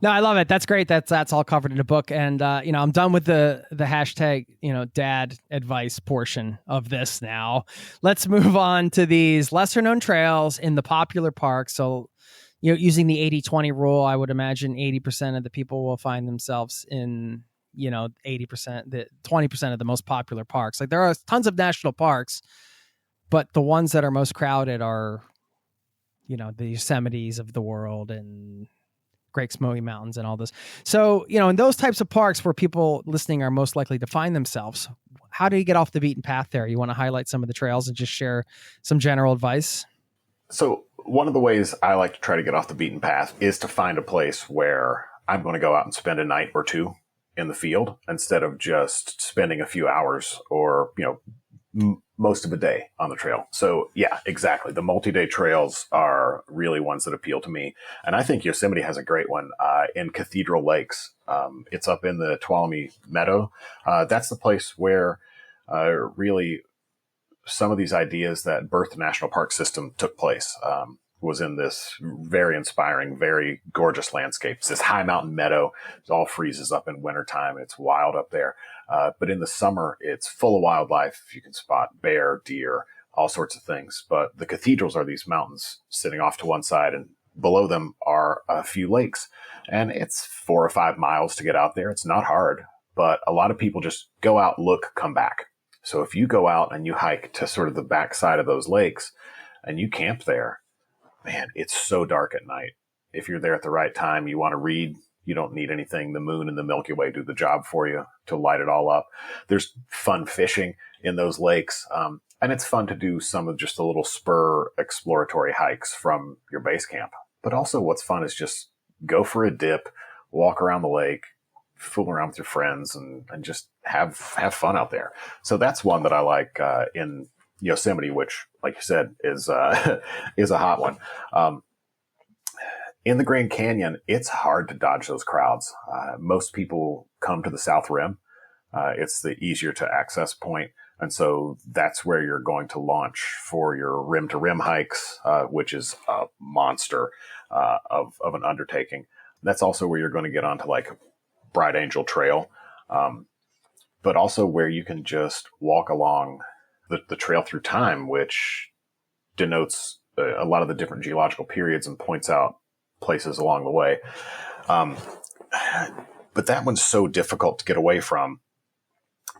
No, I love it. That's great. That's all covered in a book. And, I'm done with the hashtag, dad advice portion of this now. Let's move on to these lesser known trails in the popular parks. So, using the 80-20 rule, I would imagine 80% of the people will find themselves in, 80%, the 20% of the most popular parks. Like there are tons of national parks, but the ones that are most crowded are, the Yosemites of the world and Great Smoky Mountains and all this. So, in those types of parks where people listening are most likely to find themselves, how do you get off the beaten path there? You want to highlight some of the trails and just share some general advice? So one of the ways I like to try to get off the beaten path is to find a place where I'm going to go out and spend a night or two in the field instead of just spending a few hours or, most of a day on the trail. So yeah, exactly. The multi-day trails are really ones that appeal to me. And I think Yosemite has a great one, in Cathedral Lakes. It's up in the Tuolumne Meadow. That's the place where, really some of these ideas that birthed the national park system took place. Was in this very inspiring, very gorgeous landscapes. This high mountain meadow, it all freezes up in wintertime. It's wild up there. But in the summer, it's full of wildlife. You can spot bear, deer, all sorts of things. But the cathedrals are these mountains sitting off to one side, and below them are a few lakes. And it's 4 or 5 miles to get out there. It's not hard, but a lot of people just go out, look, come back. So if you go out and you hike to sort of the backside of those lakes and you camp there, man, it's so dark at night. If you're there at the right time, you want to read, you don't need anything. The moon and the Milky Way do the job for you to light it all up. There's fun fishing in those lakes. And it's fun to do some of just the little spur exploratory hikes from your base camp. But also what's fun is just go for a dip, walk around the lake, fool around with your friends and just have fun out there. So that's one that I like, in Yosemite, which, like you said, is a hot one. In the Grand Canyon, it's hard to dodge those crowds. Most people come to the South Rim. It's the easier to access point. And so that's where you're going to launch for your rim to rim hikes, which is a monster, of an undertaking. That's also where you're going to get onto like Bright Angel Trail. but also where you can just walk along the trail through time, which denotes a lot of the different geological periods and points out places along the way. But that one's so difficult to get away from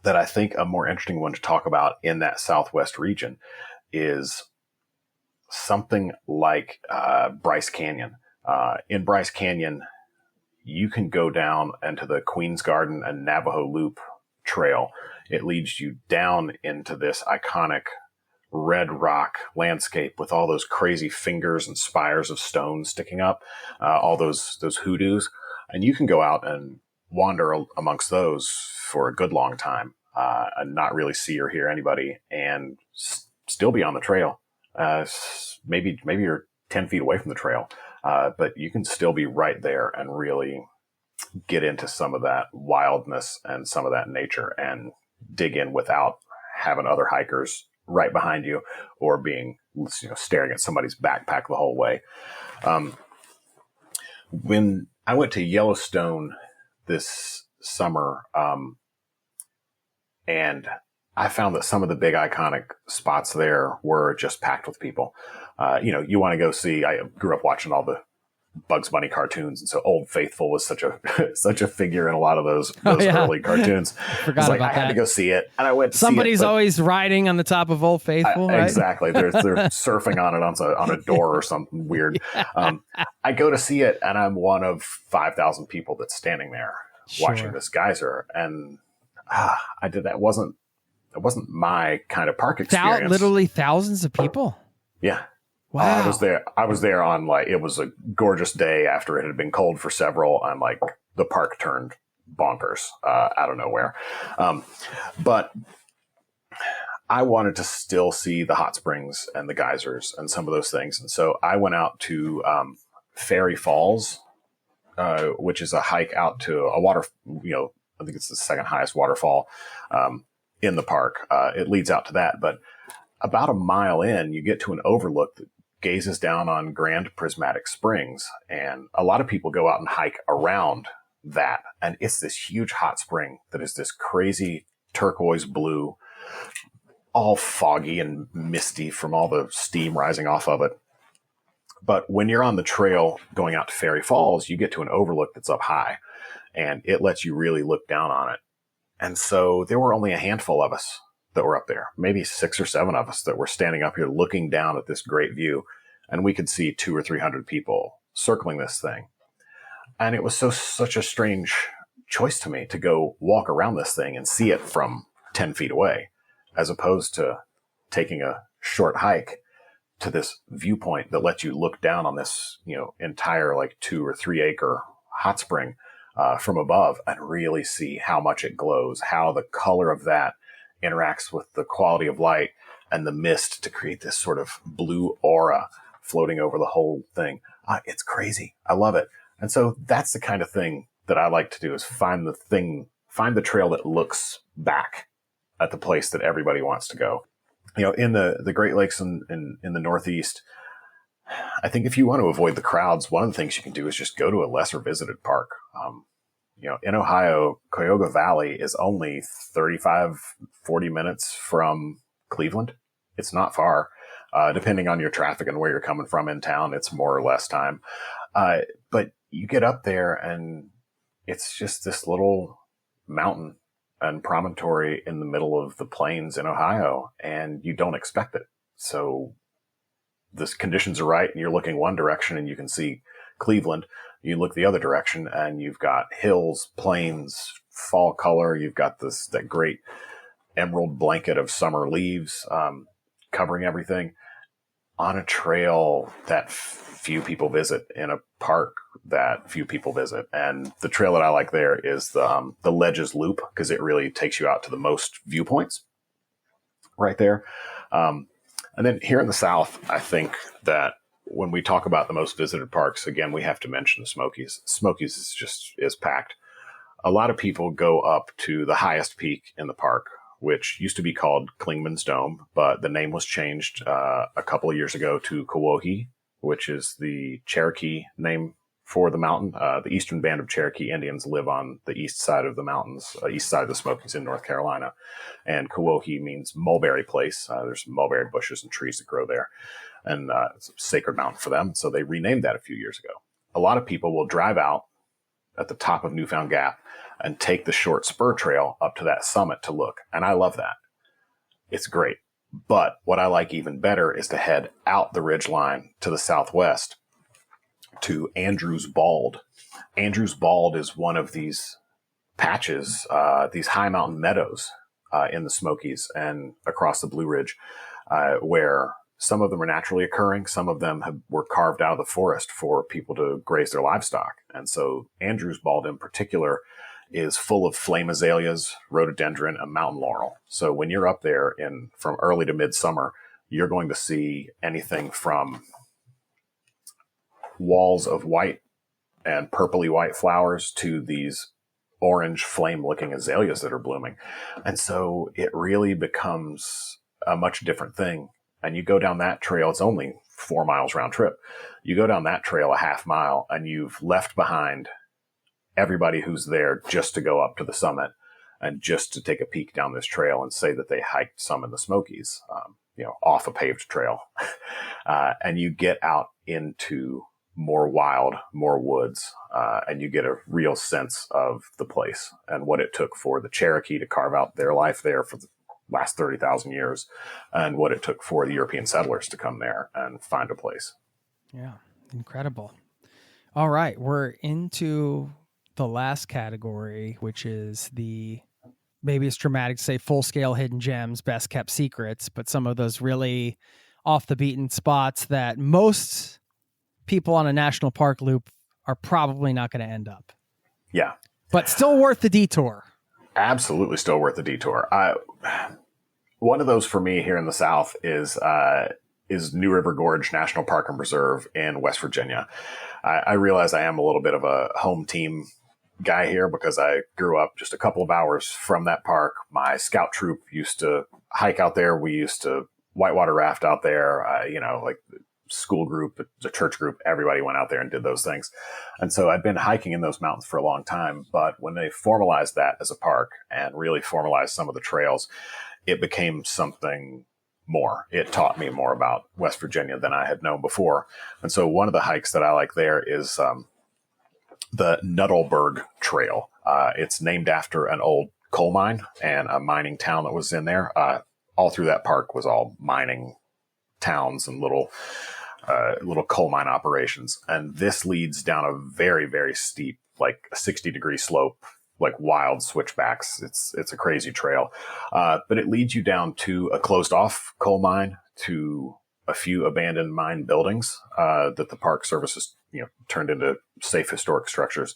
that I think a more interesting one to talk about in that Southwest region is something like Bryce Canyon. In Bryce Canyon, you can go down into the Queen's Garden and Navajo Loop trail. It leads you down into this iconic red rock landscape with all those crazy fingers and spires of stone sticking up, all those hoodoos. And you can go out and wander amongst those for a good long time and not really see or hear anybody and still be on the trail. Maybe you're 10 feet away from the trail, but you can still be right there and really get into some of that wildness and some of that nature and dig in without having other hikers right behind you or being, staring at somebody's backpack the whole way. When I went to Yellowstone this summer, and I found that some of the big iconic spots there were just packed with people. You want to go see, I grew up watching all the Bugs Bunny cartoons. And so Old Faithful was such a figure in a lot of those early cartoons. Forgot about I had that. to go see it. And I went to Somebody's see it, always riding on the top of Old Faithful, right? Exactly. They're surfing on it on a door or something weird. I go to see it and I'm one of 5,000 people that's standing there watching this geyser. And I did that. It wasn't my kind of park experience. Literally thousands of people. Yeah. Wow. I was there on it was a gorgeous day after it had been cold for several, and the park turned bonkers out of nowhere. But I wanted to still see the hot springs and the geysers and some of those things. And so I went out to Fairy Falls, which is a hike out to a water, I think it's the second highest waterfall in the park. It leads out to that. But about a mile in, you get to an overlook that gazes down on Grand Prismatic Springs. And a lot of people go out and hike around that. And it's this huge hot spring that is this crazy turquoise blue, all foggy and misty from all the steam rising off of it. But when you're on the trail going out to Fairy Falls, you get to an overlook that's up high and it lets you really look down on it. And so there were only a handful of us that were up there, maybe 6 or 7 of us that were standing up here looking down at this great view. And we could see 200 or 300 people circling this thing. And it was such a strange choice to me to go walk around this thing and see it from 10 feet away, as opposed to taking a short hike to this viewpoint that lets you look down on this, entire 2 or 3 acre hot spring from above and really see how much it glows, how the color of that interacts with the quality of light and the mist to create this sort of blue aura floating over the whole thing. It's crazy. I love it. And so that's the kind of thing that I like to do, is find the trail that looks back at the place that everybody wants to go. In the Great Lakes in the Northeast, I think if you want to avoid the crowds, one of the things you can do is just go to a lesser visited park. In Ohio, Cuyahoga Valley is only 35, 40 minutes from Cleveland. It's not far. Depending on your traffic and where you're coming from in town, it's more or less time. But you get up there and it's just this little mountain and promontory in the middle of the plains in Ohio, and you don't expect it. So the conditions are right and you're looking one direction and you can see Cleveland. You look the other direction and you've got hills, plains, fall color. You've got that great emerald blanket of summer leaves covering everything on a trail that few people visit, in a park that few people visit. And the trail that I like there is the Ledges Loop, because it really takes you out to the most viewpoints right there. And then here in the South, I think that when we talk about the most visited parks, again, we have to mention the Smokies. Smokies is packed. A lot of people go up to the highest peak in the park, which used to be called Klingman's Dome, but the name was changed a couple of years ago to Kewohi, which is the Cherokee name for the mountain. The Eastern Band of Cherokee Indians live on the east side of the mountains, east side of the Smokies in North Carolina. And Kewohee means mulberry place. There's mulberry bushes and trees that grow there. And it's a sacred mountain for them. So they renamed that a few years ago. A lot of people will drive out at the top of Newfound Gap and take the short spur trail up to that summit to look. And I love that. It's great. But what I like even better is to head out the ridge line to the southwest to Andrews Bald. Andrews Bald is one of these patches, these high mountain meadows in the Smokies and across the Blue Ridge, where some of them are naturally occurring. Some of them were carved out of the forest for people to graze their livestock. And so Andrews Bald in particular is full of flame azaleas, rhododendron, and mountain laurel. So when you're up there from early to midsummer, you're going to see anything from walls of white and purpley white flowers to these orange flame-looking azaleas that are blooming. And so it really becomes a much different thing. And you go down that trail, it's only 4 miles round trip. You go down that trail a half mile and you've left behind everybody who's there just to go up to the summit and just to take a peek down this trail and say that they hiked some in the Smokies, off a paved trail. And you get out into more wild, more woods, and you get a real sense of the place and what it took for the Cherokee to carve out their life there for the last 30,000 years and what it took for the European settlers to come there and find a place. Yeah, incredible. All right, we're into the last category, which is maybe it's dramatic to say full-scale hidden gems, best kept secrets, but some of those really off the beaten spots that most people on a national park loop are probably not going to end up. Yeah. But still worth the detour. Absolutely still worth the detour. One of those for me here in the South is New River Gorge National Park and Preserve in West Virginia. I realize I am a little bit of a home team guy here because I grew up just a couple of hours from that park. My scout troop used to hike out there. We used to whitewater raft out there, like the school group, the church group, everybody went out there and did those things. And so I'd been hiking in those mountains for a long time. But when they formalized that as a park and really formalized some of the trails, it became something more. It taught me more about West Virginia than I had known before. And so one of the hikes that I like there is the Nuttleburg Trail. It's named after an old coal mine and a mining town that was in there. All through that park was all mining towns and little coal mine operations. And this leads down a very, very steep, like a 60-degree slope, like wild switchbacks. It's a crazy trail. But it leads you down to a closed off coal mine, to a few abandoned mine buildings that the Park Service has turned into safe historic structures.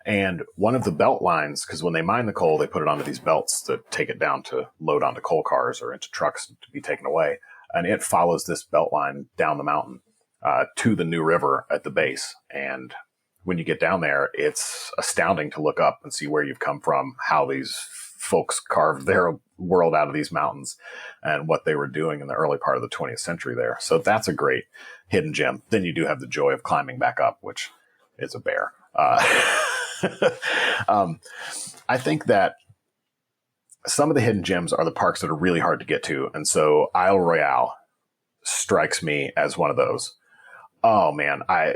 And one of the belt lines, because when they mine the coal, they put it onto these belts that take it down to load onto coal cars or into trucks to be taken away. And it follows this belt line down the mountain to the New River at the base. And when you get down there, it's astounding to look up and see where you've come from, how these folks carved their world out of these mountains and what they were doing in the early part of the 20th century there. So that's a great hidden gem. Then you do have the joy of climbing back up, which is a bear. I think that some of the hidden gems are the parks that are really hard to get to. And so Isle Royale strikes me as one of those. Oh man, a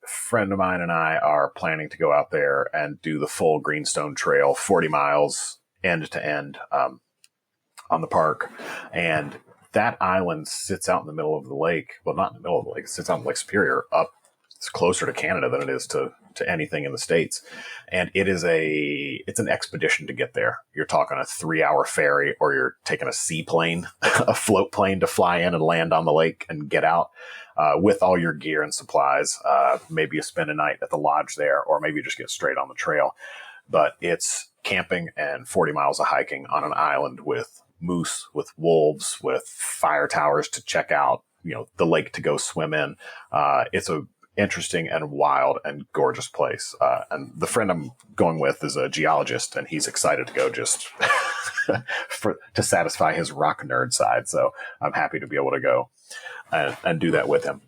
friend of mine and I are planning to go out there and do the full Greenstone Trail, 40 miles end to end on the park. And that island sits out in the middle of the lake. Well, not in the middle of the lake. It sits out in Lake Superior it's closer to Canada than it is to anything in the States. And it's an expedition to get there. You're talking a 3-hour ferry, or you're taking a seaplane, a float plane to fly in and land on the lake and get out with all your gear and supplies. Maybe you spend a night at the lodge there, or maybe you just get straight on the trail. But it's camping and 40 miles of hiking on an island with moose, with wolves, with fire towers to check out, the lake to go swim in. It's a interesting and wild and gorgeous place. And the friend I'm going with is a geologist, and he's excited to go just to satisfy his rock nerd side. So I'm happy to be able to go and do that with him.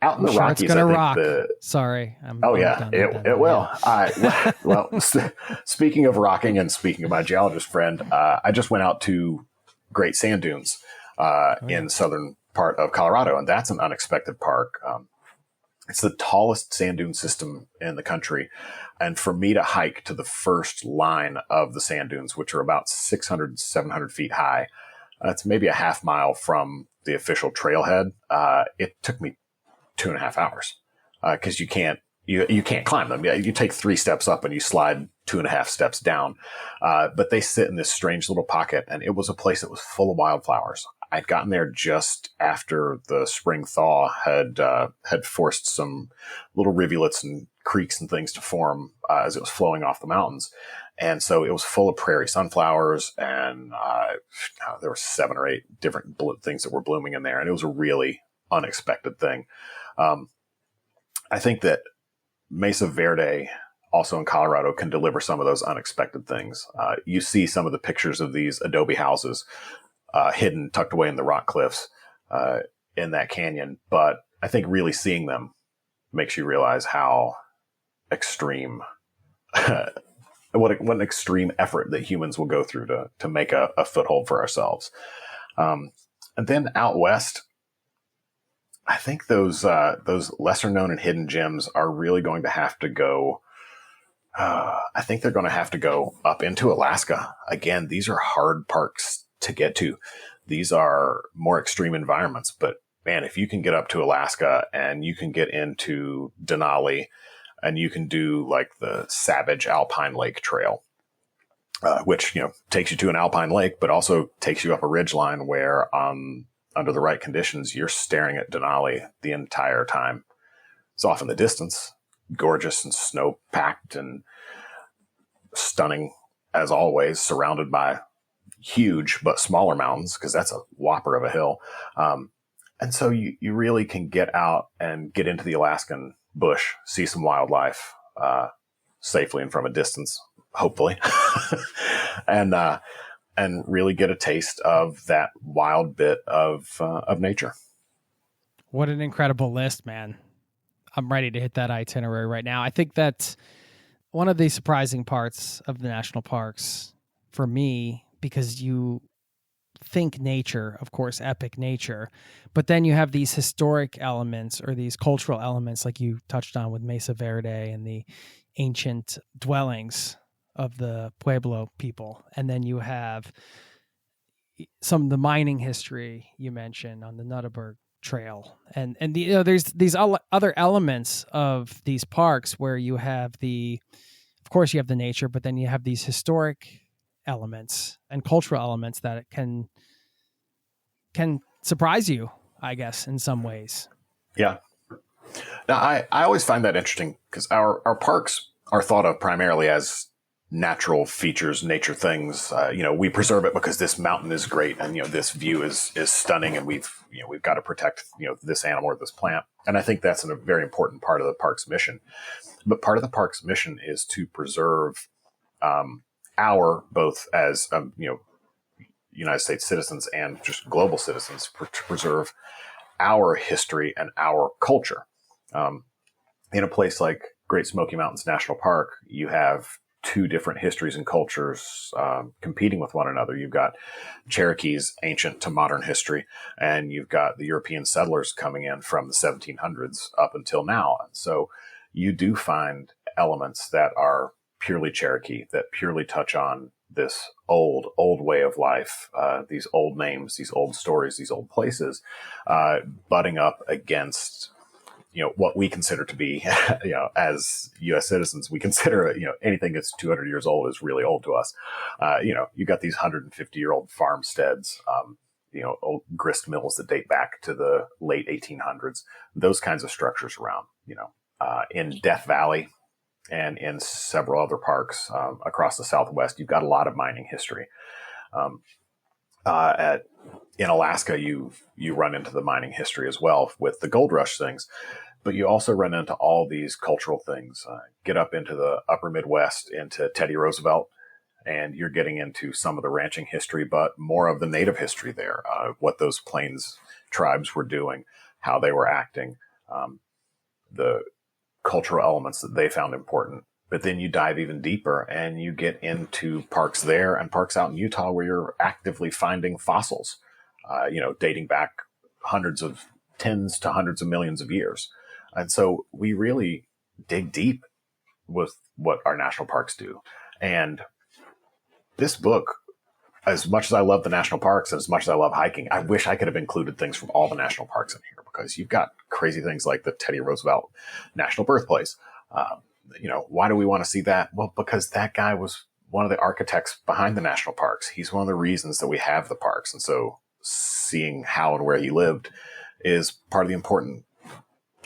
out in the sure Rockies, it's gonna I think rock. the Sorry. oh yeah, it will. Well, speaking of rocking and speaking of my geologist friend, I just went out to Great Sand Dunes in southern part of Colorado, and that's an unexpected park. It's the tallest sand dune system in the country. And for me to hike to the first line of the sand dunes, which are about 600, 700 feet high, it's maybe a half mile from the official trailhead. It took me 2.5 hours because you can't climb them. Yeah, you take 3 steps up and you slide 2.5 steps down. But they sit in this strange little pocket, and it was a place that was full of wildflowers. I'd gotten there just after the spring thaw had forced some little rivulets and creeks and things to form as it was flowing off the mountains. And so it was full of prairie sunflowers, and there were 7 or 8 different things that were blooming in there. And it was a really unexpected thing. I think that Mesa Verde, also in Colorado, can deliver some of those unexpected things. You see some of the pictures of these adobe houses hidden, tucked away in the rock cliffs in that canyon. But I think really seeing them makes you realize how extreme, what an extreme effort that humans will go through to make a foothold for ourselves. And then out west, I think those lesser known and hidden gems are really going to have to go. I think they're going to have to go up into Alaska. Again, these are hard parks to get to. These are more extreme environments, but man, if you can get up to Alaska and you can get into Denali and you can do like the Savage Alpine Lake Trail, which, takes you to an alpine lake, but also takes you up a ridgeline where under the right conditions, you're staring at Denali the entire time. It's off in the distance, gorgeous and snow-packed and stunning as always, surrounded by huge but smaller mountains, because that's a whopper of a hill. And so you really can get out and get into the Alaskan bush, see some wildlife safely and from a distance, hopefully, and really get a taste of that wild bit of nature. What an incredible list, man. I'm ready to hit that itinerary right now. I think that's one of the surprising parts of the national parks for me, because you think nature, of course, epic nature, but then you have these historic elements or these cultural elements like you touched on with Mesa Verde and the ancient dwellings of the Pueblo people. And then you have some of the mining history you mentioned on the Nutterberg Trail. And there's these other elements of these parks where you have of course you have the nature, but then you have these historic elements and cultural elements that can surprise you, I guess, in some ways. Yeah. Now, I always find that interesting because our parks are thought of primarily as natural features, nature things. We preserve it because this mountain is great and, this view is stunning, and we've got to protect, this animal or this plant. And I think that's a very important part of the park's mission. But part of the park's mission is to preserve both as, United States citizens and just global citizens, to preserve our history and our culture. In a place like Great Smoky Mountains National Park, you have 2 different histories and cultures competing with one another. You've got Cherokee's ancient to modern history, and you've got the European settlers coming in from the 1700s up until now. And so you do find elements that are purely Cherokee, that purely touch on this old way of life, these old names, these old stories, these old places, butting up against what we consider to be, as U.S. citizens, we consider, anything that's 200 years old is really old to us. You got these 150-year-old farmsteads, old grist mills that date back to the late 1800s, those kinds of structures around, in Death Valley and in several other parks across the Southwest. You've got a lot of mining history. In Alaska, you run into the mining history as well with the gold rush things, but you also run into all these cultural things. Get up into the upper Midwest, into Teddy Roosevelt, and you're getting into some of the ranching history, but more of the native history there, what those plains tribes were doing, how they were acting, the cultural elements that they found important. But then you dive even deeper and you get into parks there and parks out in Utah where you're actively finding fossils, dating back tens to hundreds of millions of years. And so we really dig deep with what our national parks do. And this book, as much as I love the national parks and as much as I love hiking, I wish I could have included things from all the national parks in here, because you've got crazy things like the Teddy Roosevelt National Birthplace. Why do we want to see that? Well, because that guy was one of the architects behind the national parks. He's one of the reasons that we have the parks. And so seeing how and where he lived is part of an important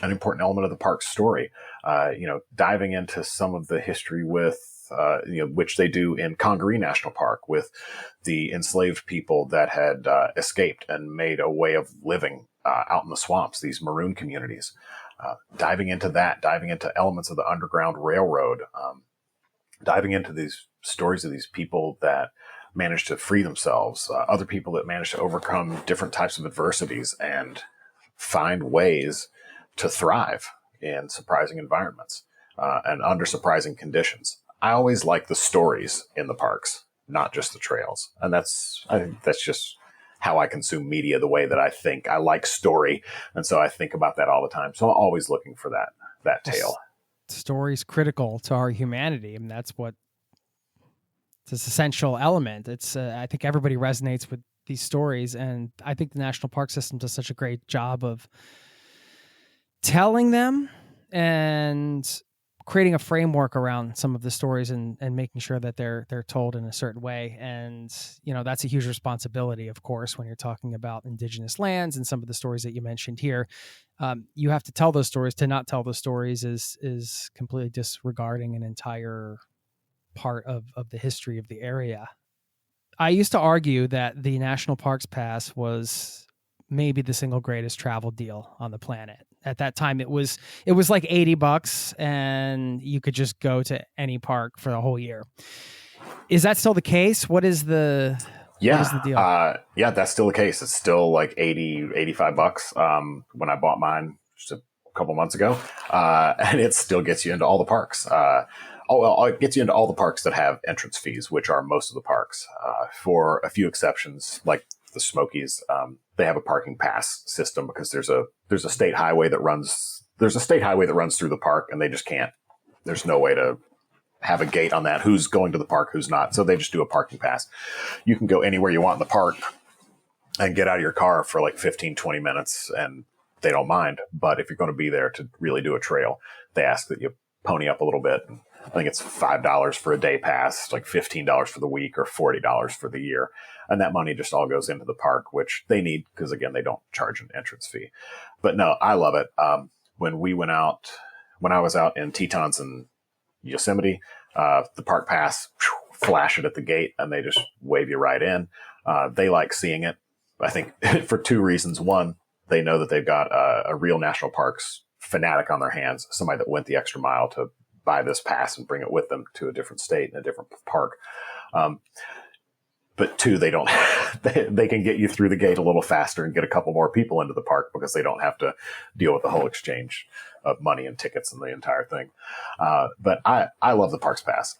element of the park's story. Diving into some of the history with, which they do in Congaree National Park with the enslaved people that had escaped and made a way of living out in the swamps, these maroon communities. Diving into elements of the Underground Railroad, diving into these stories of these people that managed to free themselves, other people that managed to overcome different types of adversities and find ways to thrive in surprising environments and under surprising conditions. I always like the stories in the parks, not just the trails. And I think that's just how I consume media, the way that I think. I like story. And so I think about that all the time. So I'm always looking for that tale. Story's critical to our humanity. I mean, it's an essential element. I think everybody resonates with these stories. And I think the National Park System does such a great job of telling them and creating a framework around some of the stories and making sure that they're told in a certain way. And, that's a huge responsibility, of course, when you're talking about indigenous lands and some of the stories that you mentioned here. You have to tell those stories. To not tell those stories is completely disregarding an entire part of the history of the area. I used to argue that the National Parks Pass was maybe the single greatest travel deal on the planet. At that time, it was like $80 and you could just go to any park for the whole year. Is that still the case? What is the deal? Yeah, that's still the case. It's still like $85 when I bought mine just a couple months ago. And it still gets you into all the parks. It gets you into all the parks that have entrance fees, which are most of the parks. For a few exceptions, like the Smokies, they have a parking pass system because there's a state highway that runs through the park, and they just can't. There's no way to have a gate on that. Who's going to the park, who's not. So they just do a parking pass. You can go anywhere you want in the park and get out of your car for like 15, 20 minutes, and they don't mind. But if you're going to be there to really do a trail, they ask that you pony up a little bit. I think it's $5 for a day pass, like $15 for the week, or $40 for the year. And that money just all goes into the park, which they need because, again, they don't charge an entrance fee. But no, I love it. When I was out in Tetons and Yosemite, the park pass, flash it at the gate, and they just wave you right in. They like seeing it, I think, for two reasons. One, they know that they've got a real national parks fanatic on their hands, somebody that went the extra mile to buy this pass and bring it with them to a different state and a different park. But two, they don't, they can get you through the gate a little faster and get a couple more people into the park because they don't have to deal with the whole exchange of money and tickets and the entire thing. But I love the Parks Pass.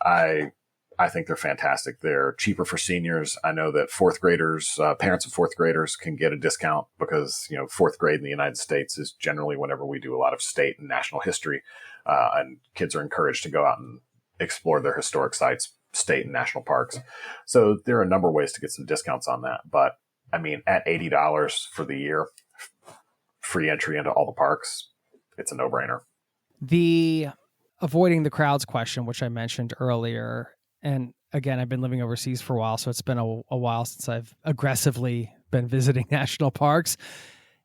I think they're fantastic. They're cheaper for seniors. I know that fourth graders, parents of fourth graders can get a discount because, fourth grade in the United States is generally whenever we do a lot of state and national history, and kids are encouraged to go out and explore their historic sites, state and national parks. So there are a number of ways to get some discounts on that. But I mean, at $80 for the year, free entry into all the parks, it's a no-brainer. The avoiding the crowds question, which I mentioned earlier, and again, I've been living overseas for a while, so it's been a while since I've aggressively been visiting national parks.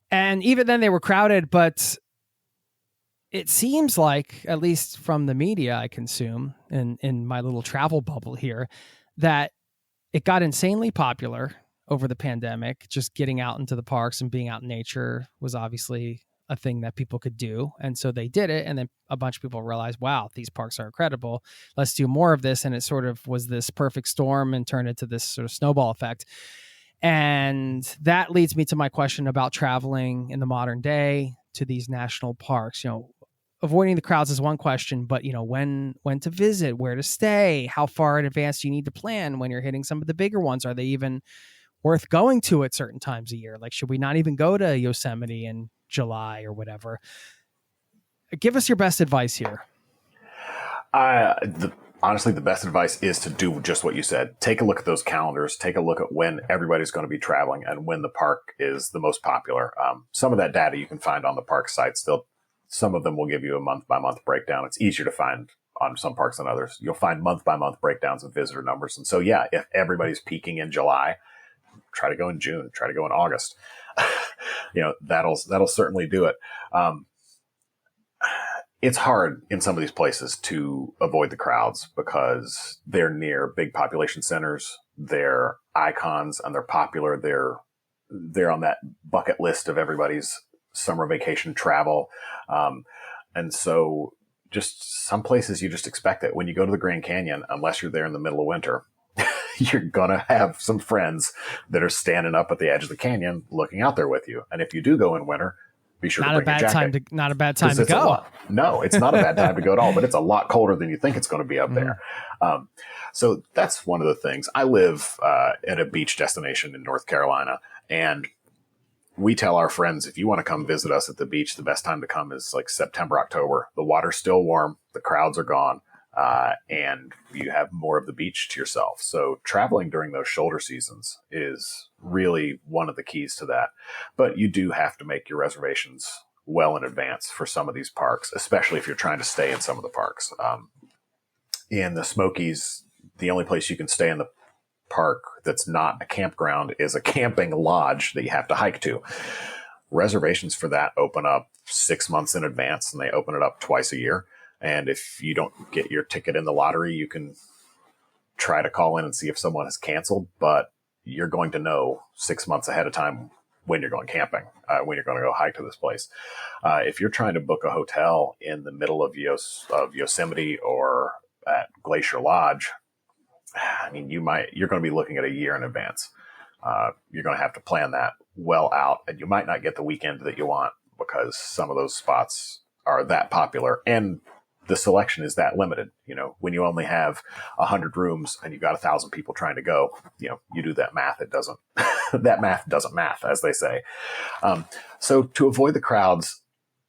And even then they were crowded, but it seems like, at least from the media I consume in my little travel bubble here, that it got insanely popular over the pandemic. Just getting out into the parks and being out in nature was obviously a thing that people could do. And so they did it. And then a bunch of people realized, wow, these parks are incredible. Let's do more of this. And it sort of was this perfect storm and turned into this sort of snowball effect. And that leads me to my question about traveling in the modern day. to these national parks? Avoiding the crowds is one question, but when to visit, where to stay, how far in advance do you need to plan when you're hitting some of the bigger ones? Are they even worth going to at certain times a year? Like, should we not even go to Yosemite in July or whatever? Give us your best advice here. Honestly, the best advice is to do just what you said. Take a look at those calendars. Take a look at when everybody's going to be traveling and when the park is the most popular. Some of that data you can find on the park sites. Some of them will give you a month-by-month breakdown. It's easier to find on some parks than others. You'll find month-by-month breakdowns of visitor numbers. And so, yeah, if everybody's peaking in July, try to go in June, try to go in August. That'll certainly do it. It's hard in some of these places to avoid the crowds because they're near big population centers. They're icons and they're popular. They're on that bucket list of everybody's summer vacation travel. And so just some places you just expect it. When you go to the Grand Canyon, unless you're there in the middle of winter, you're going to have some friends that are standing up at the edge of the canyon looking out there with you. And if you do go in winter, be sure to bring a jacket. Not a bad time to go. No, it's not a bad time to go at all, but it's a lot colder than you think it's going to be up there. So that's one of the things. I live at a beach destination in North Carolina, and we tell our friends, if you want to come visit us at the beach, the best time to come is like September, October. The water's still warm, the crowds are gone, and you have more of the beach to yourself. So traveling during those shoulder seasons is really one of the keys to that. But you do have to make your reservations well in advance for some of these parks, especially if you're trying to stay in some of the parks. In the Smokies, the only place you can stay in the park that's not a campground is a camping lodge that you have to hike to. Reservations for that open up 6 months in advance, and they open it up twice a year. And if you don't get your ticket in the lottery, you can try to call in and see if someone has canceled, but you're going to know 6 months ahead of time when you're going camping, when you're going to go hike to this place. If you're trying to book a hotel in the middle of Yosemite or at Glacier Lodge, I mean, you're going to be looking at a year in advance. You're going to have to plan that well out, and you might not get the weekend that you want because some of those spots are that popular and the selection is that limited. When you only have 100 rooms and you've got 1,000 people trying to go, you do that math. It doesn't, that math doesn't math, as they say. So to avoid the crowds,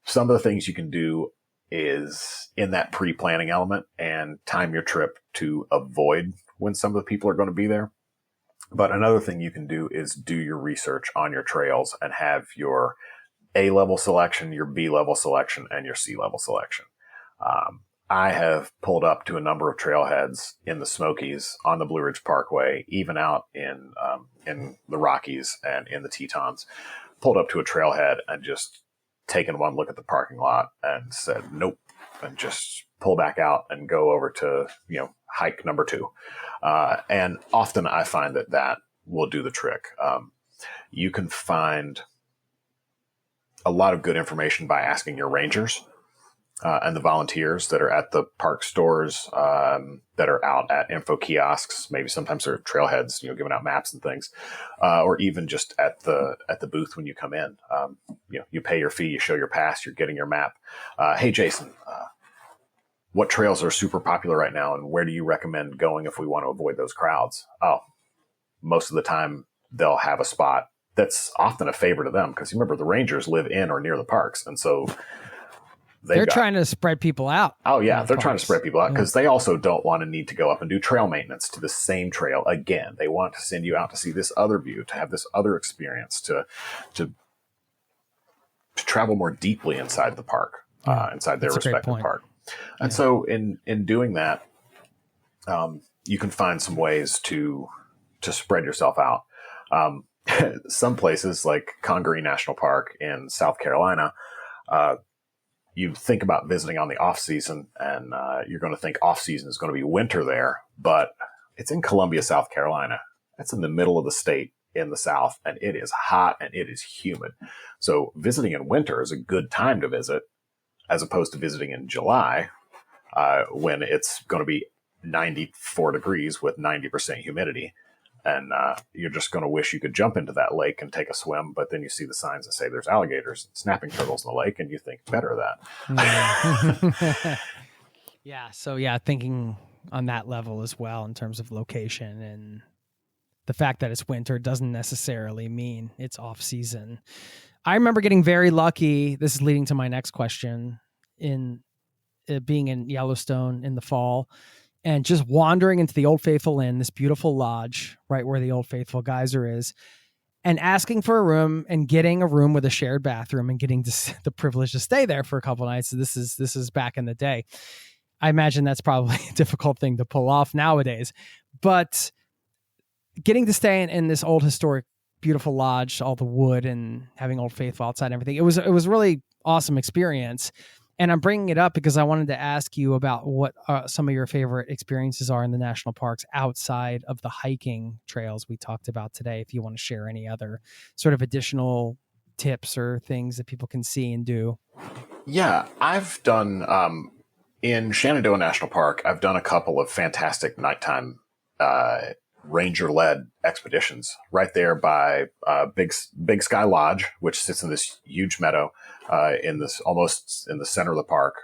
some of the things you can do is in that pre-planning element and time your trip to avoid when some of the people are going to be there. But another thing you can do is do your research on your trails and have your A-level selection, your B-level selection, and your C-level selection. I have pulled up to a number of trailheads in the Smokies, on the Blue Ridge Parkway, even out in the Rockies and in the Tetons. Pulled up to a trailhead and just taken one look at the parking lot and said, nope, and just pull back out and go over to, hike number 2. And often I find that will do the trick. You can find a lot of good information by asking your rangers and the volunteers that are at the park stores, that are out at info kiosks. Maybe sometimes they're trailheads, giving out maps and things, or even just at the booth when you come in. You pay your fee, you show your pass, you're getting your map. Hey, Jason, what trails are super popular right now, and where do you recommend going if we want to avoid those crowds? Oh, most of the time they'll have a spot that's often a favor to them because remember the rangers live in or near the parks, and so they're trying to spread people out. Oh yeah, they're trying to spread people out because they also don't want to need to go up and do trail maintenance to the same trail again. They want to send you out to see this other view, to have this other experience, to travel more deeply inside the park, inside their respective park. And so in doing that, you can find some ways to spread yourself out. Some places like Congaree National Park in South Carolina, you think about visiting on the off season and you're going to think off season is going to be winter there, but it's in Columbia, South Carolina. That's in the middle of the state in the South, and it is hot and it is humid. So visiting in winter is a good time to visit as opposed to visiting in July, when it's going to be 94 degrees with 90% humidity. And you're just going to wish you could jump into that lake and take a swim, but then you see the signs that say there's alligators and snapping turtles in the lake, and you think better of that. Yeah. So yeah, thinking on that level as well in terms of location, and the fact that it's winter doesn't necessarily mean it's off season. I remember getting very lucky. This is leading to my next question, in being in Yellowstone in the fall and just wandering into the Old Faithful Inn, this beautiful lodge right where the Old Faithful geyser is, and asking for a room and getting a room with a shared bathroom and getting the privilege to stay there for a couple of nights. So this is back in the day. I imagine that's probably a difficult thing to pull off nowadays, but getting to stay in this old historic, beautiful lodge, all the wood and having Old Faithful outside and everything. It was a really awesome experience. And I'm bringing it up because I wanted to ask you about what some of your favorite experiences are in the national parks outside of the hiking trails we talked about today. If you want to share any other sort of additional tips or things that people can see and do. Yeah, I've done, in Shenandoah National Park, I've done a couple of fantastic nighttime ranger-led expeditions right there by Big Sky Lodge, which sits in this huge meadow almost in the center of the park.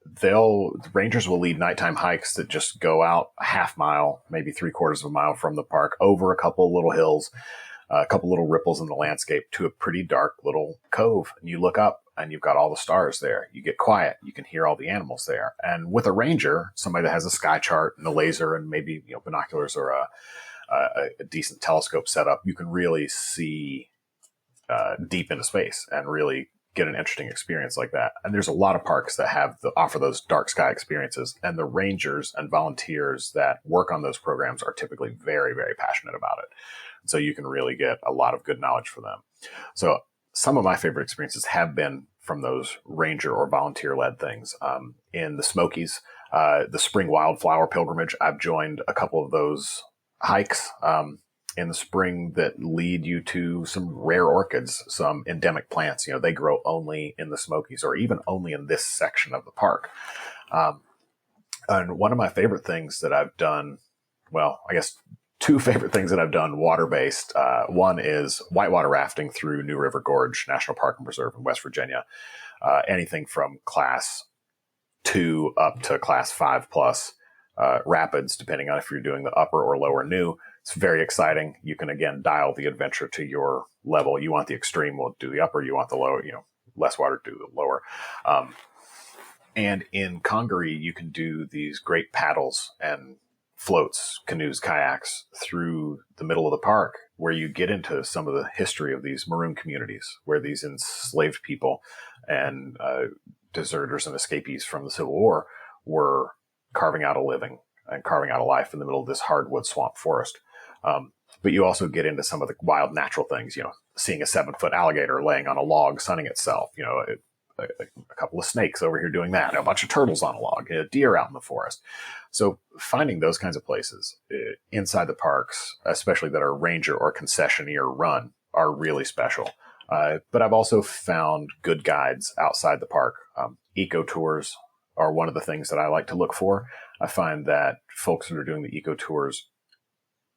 The rangers will lead nighttime hikes that just go out a half mile, maybe 3/4 of a mile from the park, over a couple of little hills, a couple little ripples in the landscape to a pretty dark little cove. And you look up and you've got all the stars there. You get quiet. You can hear all the animals there. And with a ranger, somebody that has a sky chart and a laser and maybe binoculars or a decent telescope setup, you can really see deep into space and really get an interesting experience like that. And there's a lot of parks that offer those dark sky experiences, and the rangers and volunteers that work on those programs are typically very, very passionate about it. So you can really get a lot of good knowledge from them. So some of my favorite experiences have been from those ranger or volunteer led things. In the Smokies, the spring wildflower pilgrimage, I've joined a couple of those hikes in the spring that lead you to some rare orchids, some endemic plants. They grow only in the Smokies or even only in this section of the park. And one of my favorite things that I've done, well, I guess two favorite things that I've done water-based. One is whitewater rafting through New River Gorge National Park and Preserve in West Virginia. Anything from class 2 up to class 5 plus rapids, depending on if you're doing the upper or lower new. It's very exciting. You can, again, dial the adventure to your level. You want the extreme, we'll do the upper. You want the lower, less water, do the lower. And in Congaree, you can do these great paddles and floats, canoes, kayaks through the middle of the park, where you get into some of the history of these maroon communities, where these enslaved people and deserters and escapees from the Civil War were carving out a living and carving out a life in the middle of this hardwood swamp forest. But you also get into some of the wild natural things, seeing a 7-foot alligator laying on a log sunning itself, a couple of snakes over here doing that, a bunch of turtles on a log, a deer out in the forest. So finding those kinds of places inside the parks, especially that are ranger or concessioneer run, are really special. But I've also found good guides outside the park. Eco tours are one of the things that I like to look for. I find that folks that are doing the eco tours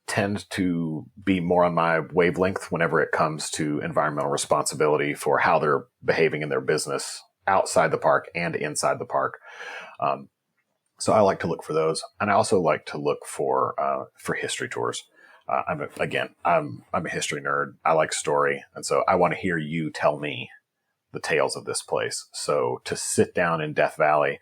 tend to be more on my wavelength whenever it comes to environmental responsibility for how they're behaving in their business outside the park and inside the park. So I like to look for those. And I also like to look for history tours. I'm a history nerd. I like story. And so I want to hear you tell me the tales of this place. So to sit down in Death Valley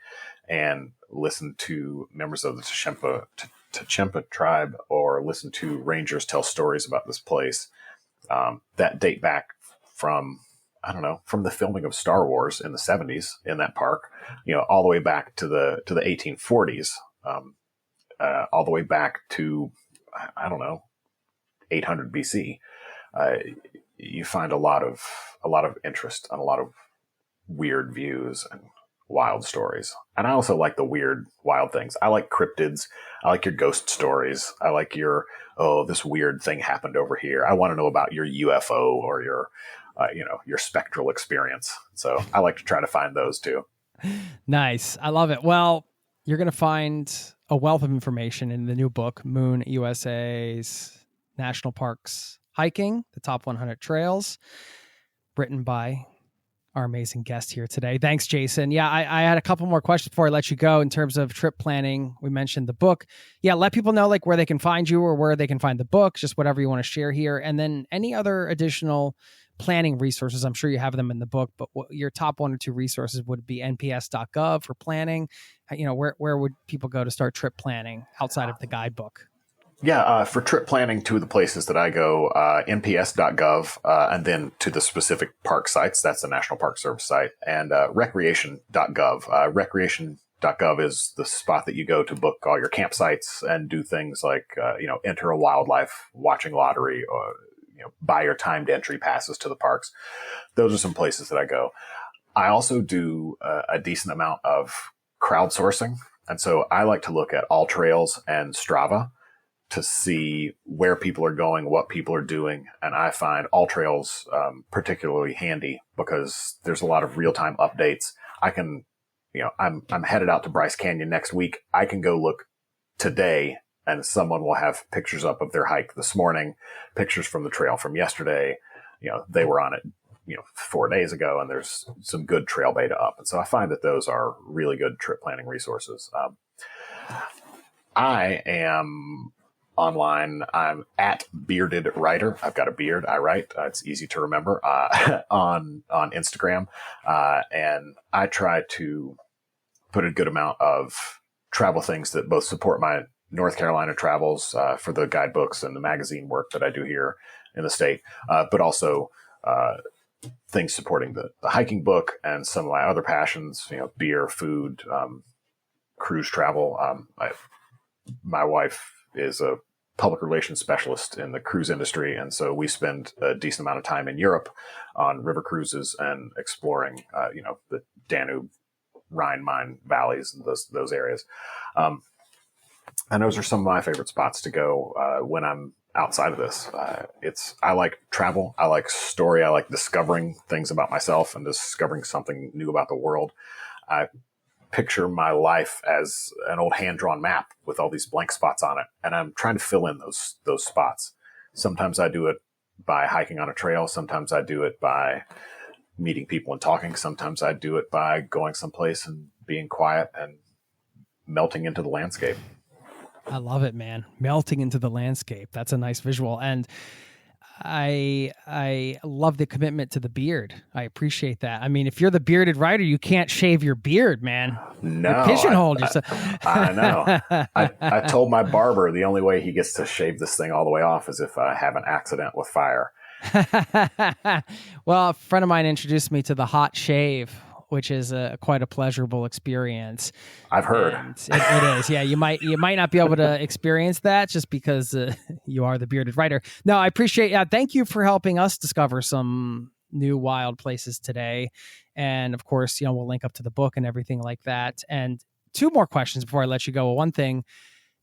and listen to members of the Tachempa tribe or listen to rangers tell stories about this place that date back from, from the filming of Star Wars in the 70s in that park, all the way back to the 1840s, all the way back to, 800 BC. You find a lot of interest and a lot of weird views and wild stories. And I also like the weird, wild things. I like cryptids. I like your ghost stories. I like your, this weird thing happened over here. I want to know about your UFO or your spectral experience. So I like to try to find those too. Nice. I love it. Well, you're going to find a wealth of information in the new book, Moon USA's National Parks Hiking, the Top 100 Trails, written by our amazing guest here today. Thanks, Jason. Yeah, I had a couple more questions before I let you go in terms of trip planning. We mentioned the book. Yeah, let people know like where they can find you or where they can find the book, just whatever you want to share here. And then any other additional planning resources. I'm sure you have them in the book, but what your top 1 or 2 resources would be nps.gov for planning. Where would people go to start trip planning outside of the guidebook? Yeah, for trip planning, 2 of the places that I go, nps.gov, and then to the specific park sites, that's the National Park Service site, and recreation.gov. Recreation.gov is the spot that you go to book all your campsites and do things like, enter a wildlife watching lottery or, buy your timed entry passes to the parks. Those are some places that I go. I also do a decent amount of crowdsourcing. And so I like to look at All Trails and Strava to see where people are going, what people are doing. And I find All Trails particularly handy because there's a lot of real-time updates. I can, I'm headed out to Bryce Canyon next week. I can go look today and someone will have pictures up of their hike this morning, pictures from the trail from yesterday. They were on it, 4 days ago, and there's some good trail data up. And so I find that those are really good trip planning resources. I am online. I'm at Bearded Writer. I've got a beard. I write. It's easy to remember on Instagram. And I try to put a good amount of travel things that both support my North Carolina travels for the guidebooks and the magazine work that I do here in the state, but also things supporting the hiking book and some of my other passions, beer, food, cruise travel. My wife is a public relations specialist in the cruise industry. And so we spend a decent amount of time in Europe on river cruises and exploring, the Danube, Rhine, Main valleys and those areas. And those are some of my favorite spots to go when I'm outside of this. I like travel. I like story. I like discovering things about myself and discovering something new about the world. I picture my life as an old hand-drawn map with all these blank spots on it, and I'm trying to fill in those spots. Sometimes I do it by hiking on a trail. Sometimes I do it by meeting people and talking. Sometimes I do it by going someplace and being quiet and melting into the landscape. I love it, man. Melting into the landscape. That's a nice visual. And I love the commitment to the beard. I appreciate that. I mean, if you're the bearded writer, you can't shave your beard, man. No. You're pigeonholed yourself. I know. I told my barber the only way he gets to shave this thing all the way off is if I have an accident with fire. Well, a friend of mine introduced me to the hot shave, which is quite a pleasurable experience. I've heard. It is. Yeah, you might not be able to experience that just because you are the bearded writer. No, I appreciate. Thank you for helping us discover some new wild places today, and of course, we'll link up to the book and everything like that. And 2 more questions before I let you go. One thing,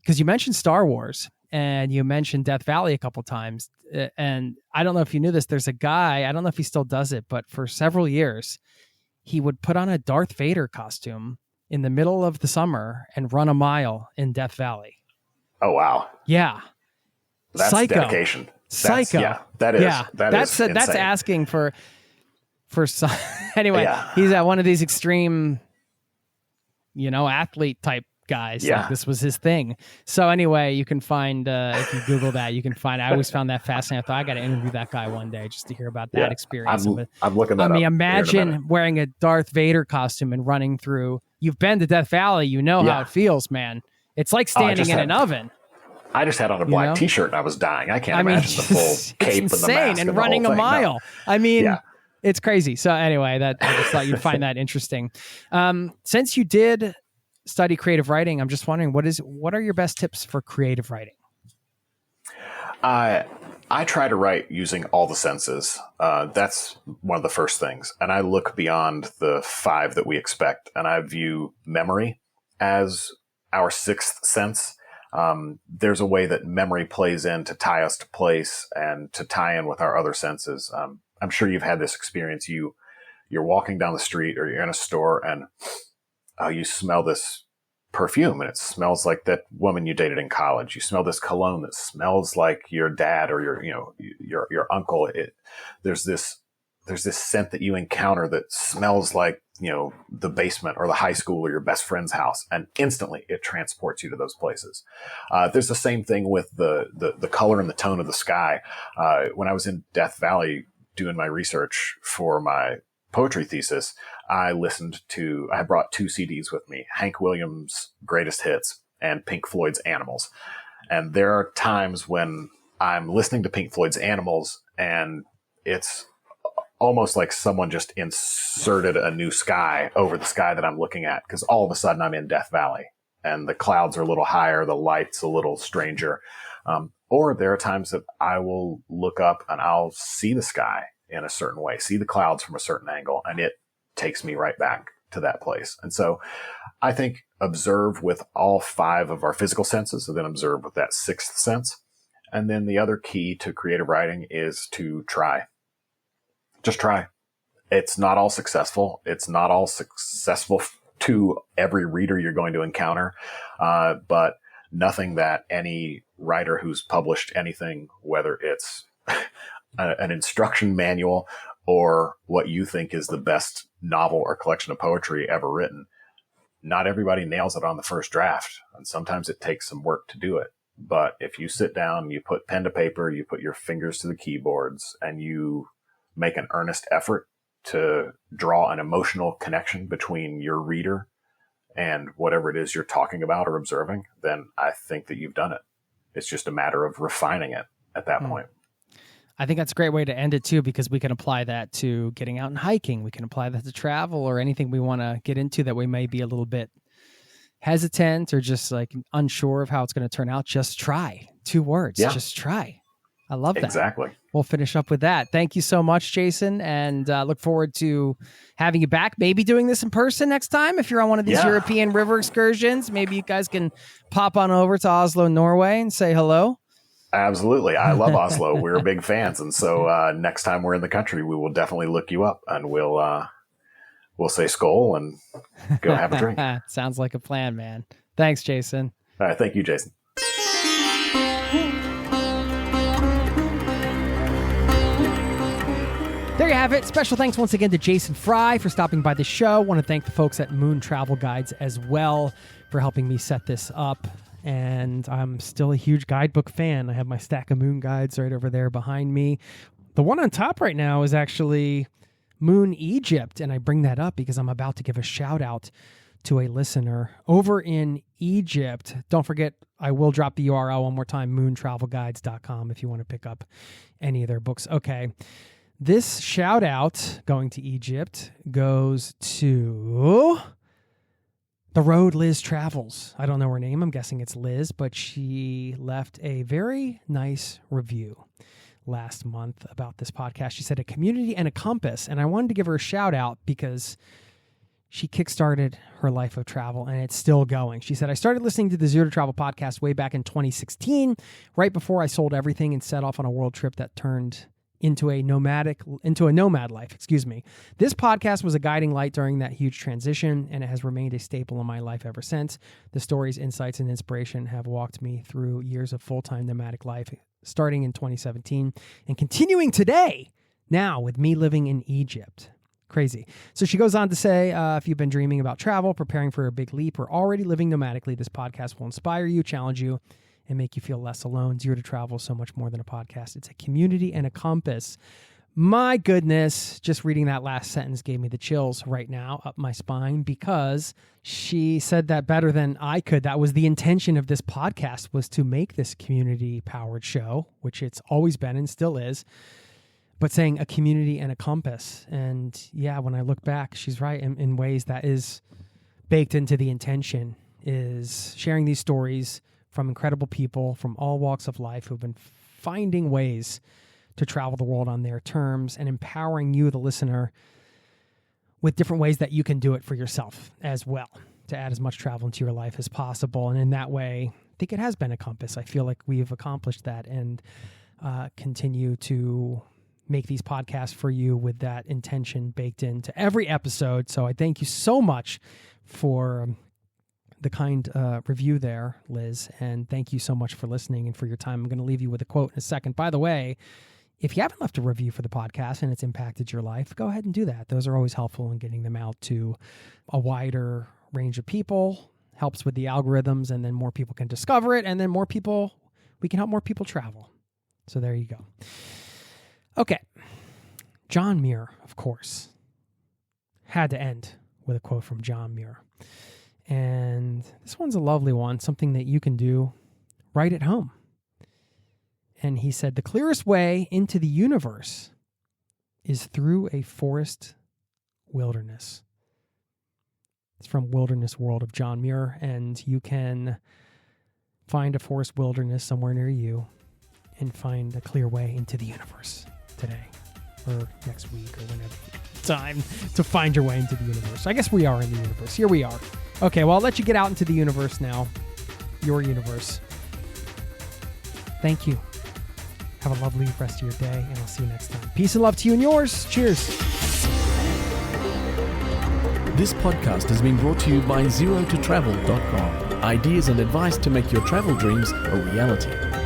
because you mentioned Star Wars and you mentioned Death Valley a couple times, and I don't know if you knew this. There's a guy. I don't know if he still does it, but for several years, he would put on a Darth Vader costume in the middle of the summer and run a mile in Death Valley. Oh, wow. Yeah. That's Psycho. Dedication. Psycho. That is. Yeah. That's asking for some. Anyway, He's at one of these extreme, athlete type guys. Yeah. Like this was his thing. So anyway, you can find, if you Google that, you can find, I always found that fascinating. I thought I got to interview that guy one day just to hear about that experience. I'm looking that up. Imagine wearing a Darth Vader costume and running through. You've been to Death Valley. You know how it feels, man. It's like standing in an oven. I just had on a black t-shirt and I was dying. I can't imagine the full cape and the mask and running a mile. No. I mean, it's crazy. So anyway, I just thought you'd find that interesting. Since you did study creative writing, I'm just wondering what are your best tips for creative writing? I try to write using all the senses. That's one of the first things. And I look beyond the 5 that we expect. And I view memory as our 6th sense. There's a way that memory plays in to tie us to place and to tie in with our other senses. I'm sure you've had this experience. You're walking down the street or you're in a store and you smell this perfume, and it smells like that woman you dated in college. You smell this cologne that smells like your dad or your uncle. There's this scent that you encounter that smells like, the basement or the high school or your best friend's house, and instantly it transports you to those places. There's the same thing with the color and the tone of the sky. When I was in Death Valley doing my research for my poetry thesis, I brought 2 CDs with me, Hank Williams' Greatest Hits and Pink Floyd's Animals. And there are times when I'm listening to Pink Floyd's Animals and it's almost like someone just inserted a new sky over the sky that I'm looking at, because all of a sudden I'm in Death Valley and the clouds are a little higher, the light's a little stranger. Or there are times that I will look up and I'll see the sky in a certain way, see the clouds from a certain angle, and it takes me right back to that place. And so I think observe with all 5 of our physical senses, and then observe with that 6th sense. And then the other key to creative writing is to try. Just try. It's not all successful. It's not all successful to every reader you're going to encounter. But nothing that any writer who's published anything, whether it's an instruction manual or what you think is the best novel or collection of poetry ever written, not everybody nails it on the first draft. And sometimes it takes some work to do it. But if you sit down, you put pen to paper, you put your fingers to the keyboards, and you make an earnest effort to draw an emotional connection between your reader and whatever it is you're talking about or observing, then I think that you've done it. It's just a matter of refining it at that point. I think that's a great way to end it too, because we can apply that to getting out and hiking. We can apply that to travel or anything we want to get into that we may be a little bit hesitant or just like unsure of how it's going to turn out. Just try. 2 words. Yeah. Just try. I love that. Exactly. We'll finish up with that. Thank you so much, Jason, and look forward to having you back. Maybe doing this in person next time. If you're on one of these European river excursions, maybe you guys can pop on over to Oslo, Norway and say hello. Absolutely. I love Oslo. We're big fans. And so next time we're in the country, we will definitely look you up and we'll say skål and go have a drink. Sounds like a plan, man. Thanks, Jason. All right. Thank you, Jason. There you have it. Special thanks once again to Jason Frye for stopping by the show. I want to thank the folks at Moon Travel Guides as well for helping me set this up. And I'm still a huge guidebook fan. I have my stack of Moon guides right over there behind me. The one on top right now is actually Moon Egypt. And I bring that up because I'm about to give a shout out to a listener over in Egypt. Don't forget, I will drop the URL one more time, moontravelguides.com, if you want to pick up any of their books. Okay. This shout out going to Egypt goes to The Road Liz Travels. I don't know her name. I'm guessing it's Liz, but she left a very nice review last month about this podcast. She said a community and a compass. And I wanted to give her a shout out because she kickstarted her life of travel and it's still going. She said, I started listening to the Zero to Travel podcast way back in 2016, right before I sold everything and set off on a world trip that turned into a nomad life. This podcast was a guiding light during that huge transition, and it has remained a staple in my life ever since. The stories, insights, and inspiration have walked me through years of full-time nomadic life, starting in 2017 and continuing today, now with me living in Egypt. Crazy. So she goes on to say, if you've been dreaming about travel, preparing for a big leap, or already living nomadically, this podcast will inspire you, challenge you, and make you feel less alone. Zero to Travel is so much more than a podcast. It's a community and a compass. My goodness, just reading that last sentence gave me the chills right now up my spine because she said that better than I could. That was the intention of this podcast, was to make this community-powered show, which it's always been and still is, but saying a community and a compass. And yeah, when I look back, she's right in ways that is baked into the intention, is sharing these stories from incredible people from all walks of life who've been finding ways to travel the world on their terms and empowering you, the listener, with different ways that you can do it for yourself as well, to add as much travel into your life as possible. And in that way, I think it has been a compass. I feel like we've accomplished that and continue to make these podcasts for you with that intention baked into every episode. So I thank you so much for the kind review there, Liz, and thank you so much for listening and for your time. I'm going to leave you with a quote in a second. By the way, if you haven't left a review for the podcast and it's impacted your life, go ahead and do that. Those are always helpful in getting them out to a wider range of people. Helps with the algorithms, and then more people can discover it, and then we can help more people travel. So there you go. Okay. John Muir, of course, had to end with a quote from John Muir. And this one's a lovely one, something that you can do right at home. And he said, "The clearest way into the universe is through a forest wilderness." It's from Wilderness World of John Muir, and you can find a forest wilderness somewhere near you and find a clear way into the universe today or next week or whenever time to find your way into the universe. I guess we are in the universe. Here we are. Okay, well, I'll let you get out into the universe now. Your universe. Thank you. Have a lovely rest of your day, and I'll see you next time. Peace and love to you and yours. Cheers. This podcast has been brought to you by ZeroToTravel.com. Ideas and advice to make your travel dreams a reality.